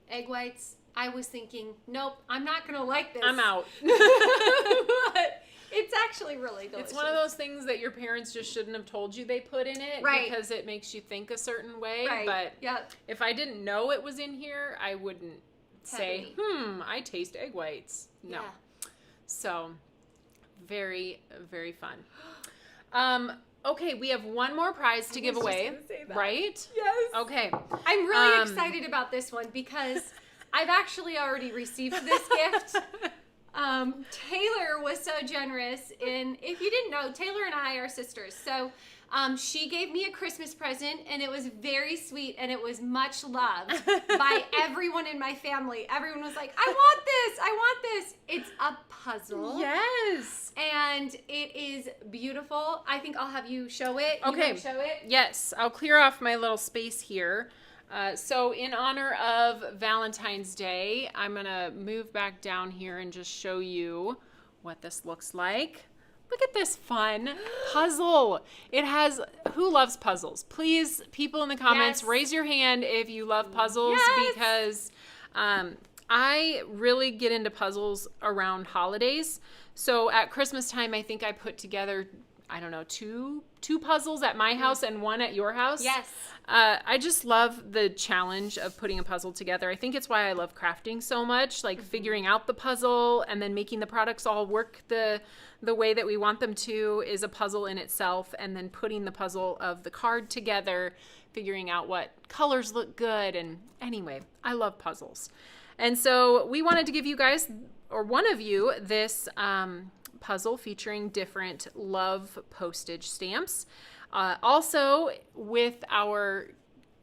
egg whites, I was thinking, nope, I'm not going to like this. I'm out. But it's actually really delicious. It's one of those things that your parents just shouldn't have told you they put in it, right, because it makes you think a certain way. Right. But yep, if I didn't know it was in here, I wouldn't say, I taste egg whites. No. Yeah. So, very, very fun. Okay, we have one more prize to give away, right? Yes. Okay. I'm really excited about this one because I've actually already received this gift. Taylor was so generous if you didn't know, Taylor and I are sisters. So she gave me a Christmas present and it was very sweet and it was much loved by everyone in my family. Everyone was like, I want this, I want this. It's a puzzle. Yes. And it is beautiful. I think I'll have you show it. Okay. You show it? Yes, I'll clear off my little space here. So in honor of Valentine's Day, I'm going to move back down here and just show you what this looks like. Look at this fun puzzle. It has, who loves puzzles? Please, people in the comments, raise your hand if you love puzzles, because I really get into puzzles around holidays. So at Christmas time, I think I put together, I don't know, two puzzles at my house and one at your house. Yes. I just love the challenge of putting a puzzle together. I think it's why I love crafting so much, like figuring out the puzzle and then making the products all work the way that we want them to is a puzzle in itself, and then putting the puzzle of the card together, figuring out what colors look good. And anyway, I love puzzles. And so we wanted to give you guys, or one of you, this puzzle featuring different love postage stamps. Also, with our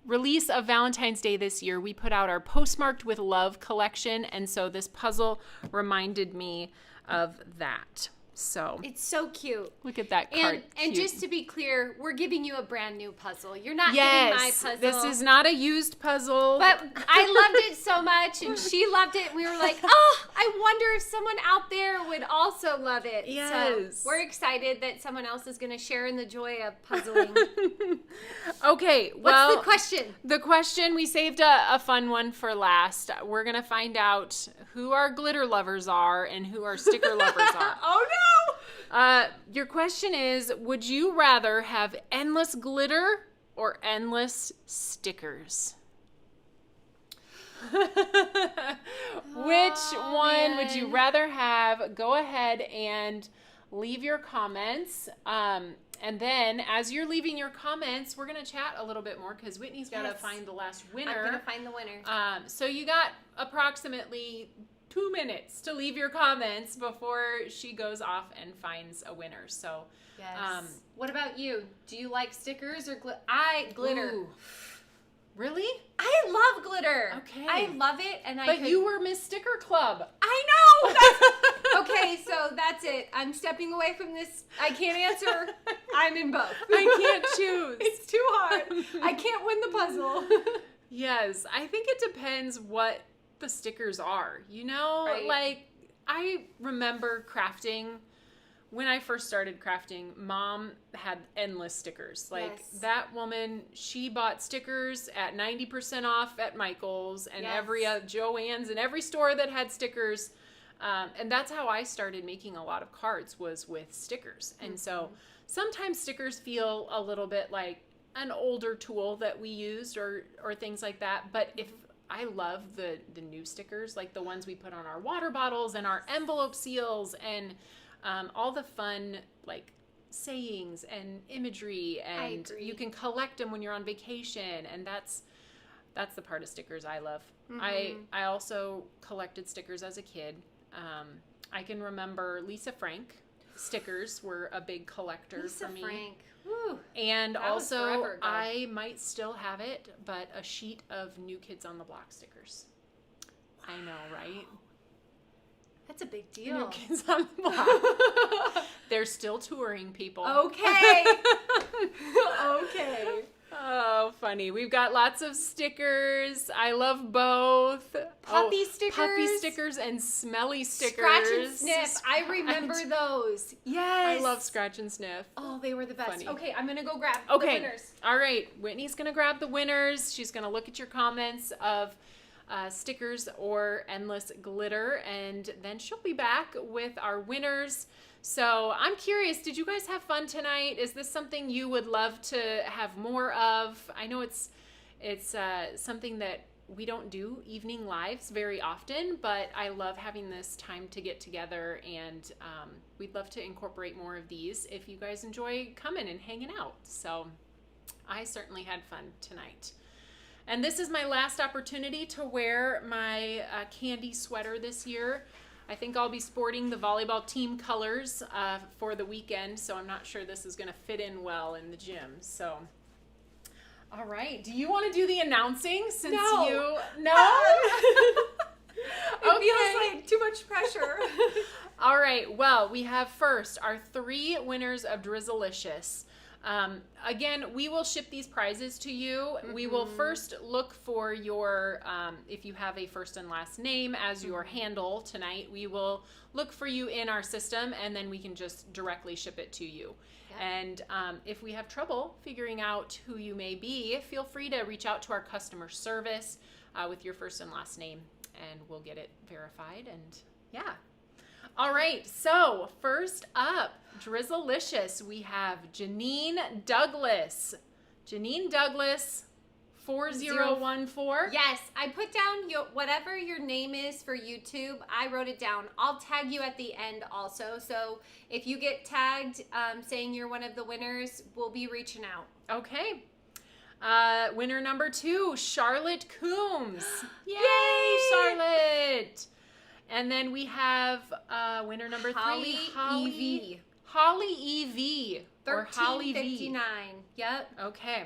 release of Valentine's Day this year, we put out our Postmarked with Love collection, and so this puzzle reminded me of that. So it's so cute. Look at that card. And just to be clear, we're giving you a brand new puzzle. You're not getting my puzzle. This is not a used puzzle. But I loved it so much, and she loved it. And we were like, oh, I wonder if someone out there would also love it. Yes. So we're excited that someone else is going to share in the joy of puzzling. Okay, well. What's the question? The question, we saved a fun one for last. We're going to find out who our glitter lovers are and who our sticker lovers are. Oh, no. Your question is, would you rather have endless glitter or endless stickers? Which one would you rather have? Go ahead and leave your comments. And then as you're leaving your comments, we're going to chat a little bit more because Whitney's got to find the last winner. I'm going to find the winner. So you got approximately 2 minutes to leave your comments before she goes off and finds a winner. So, yes. What about you? Do you like stickers or glitter? Ooh. Really? I love glitter. Okay. I love it, and But you were Miss Sticker Club. I know. Okay, so that's it. I'm stepping away from this. I can't answer. I'm in both. I can't choose. It's too hard. I can't win the puzzle. Yes, I think it depends what the stickers are, you know? Right. Like, I remember crafting. When I first started crafting, Mom had endless stickers. Like, that woman, she bought stickers at 90% off at Michael's and every Joann's and every store that had stickers. And that's how I started making a lot of cards, was with stickers. And so sometimes stickers feel a little bit like an older tool that we used or things like that. But if I love the new stickers, like the ones we put on our water bottles and our envelope seals and all the fun like sayings and imagery, and you can collect them when you're on vacation, and that's the part of stickers I love. I also collected stickers as a kid. I can remember Lisa Frank. Stickers were a big collector for me. Lisa Frank. Woo. And That was also, forever ago. I might still have it, but a sheet of New Kids on the Block stickers. I know, right? That's a big New deal. Kids on the Block. They're still touring, people. Okay. Okay. Oh, funny. We've got lots of stickers. I love both. Puppy stickers. Puppy stickers and smelly stickers. Scratch and sniff. I remember those. Yes. I love scratch and sniff. Oh, they were the best. Funny. Okay, I'm going to go grab the Okay. winners. All right. Whitney's going to grab the winners. She's going to look at your comments of stickers or endless glitter, and then she'll be back with our winners. So I'm curious, did you guys have fun tonight? Is this something you would love to have more of? I know it's something that we don't do evening lives very often, but I love having this time to get together, and we'd love to incorporate more of these if you guys enjoy coming and hanging out. So I certainly had fun tonight. And this is my last opportunity to wear my candy sweater this year. I think I'll be sporting the volleyball team colors for the weekend, so I'm not sure this is going to fit in well in the gym. So, all right. Do you want to do the announcing since No. you... No? It feels like too much pressure. All right. Well, we have first our 3 winners of Drizzlicious. Again, we will ship these prizes to you. We will first look for your, if you have a first and last name as your handle tonight, we will look for you in our system, and then we can just directly ship it to you. Yep. And if we have trouble figuring out who you may be, feel free to reach out to our customer service with your first and last name, and we'll get it verified. And yeah. All right, so first up, Drizzlicious, we have Janine Douglas. Janine Douglas, 4014. Yes, I put down whatever your name is for YouTube. I wrote it down. I'll tag you at the end also. So if you get tagged saying you're one of the winners, we'll be reaching out. Okay. Winner number 2, Charlotte Coombs. Yay! Charlotte! And then we have winner number 3, Holly EV. Holly EV. Or Holly V. $13.59. Yep. Okay.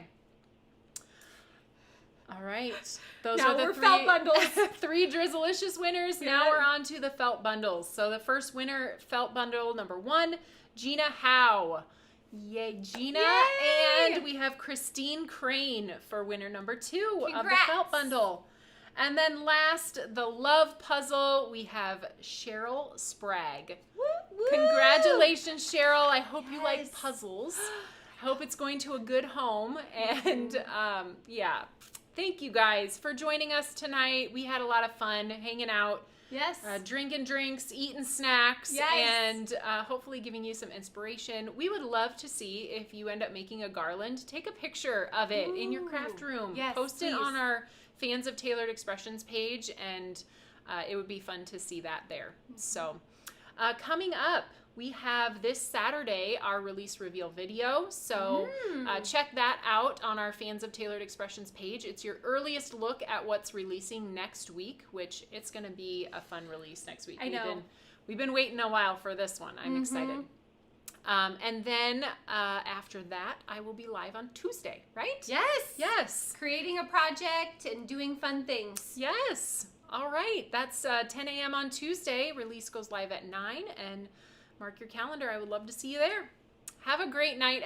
All right. Those Now are the we're 3 felt bundles. 3 Drizzlicious winners. Now Good. we're on to the felt bundles. So the first winner, felt bundle number 1, Gina Howe. Yay, Gina. Yay! And we have Christine Crane for winner number 2 of the Congrats. felt bundle. And then last, the love puzzle, we have Cheryl Sprague. Woo, woo. Congratulations, Cheryl. I hope you like Yes. puzzles. I hope it's going to a good home. And yeah, thank you guys for joining us tonight. We had a lot of fun hanging out, Yes. drinking drinks, eating snacks, Yes. and hopefully giving you some inspiration. We would love to see if you end up making a garland. Take a picture of it in your craft room. Yes, Post it please. on our Fans of Tailored Expressions page, and it would be fun to see that there. So coming up, we have this Saturday our release reveal video. So check that out on our Fans of Tailored Expressions page. It's your earliest look at what's releasing next week, which it's going to be a fun release next week. I know. We've been waiting a while for this one. I'm excited. And then after that, I will be live on Tuesday, right? Yes. Yes. Creating a project and doing fun things. Yes. All right. That's 10 a.m. on Tuesday. Release goes live at 9. And mark your calendar. I would love to see you there. Have a great night,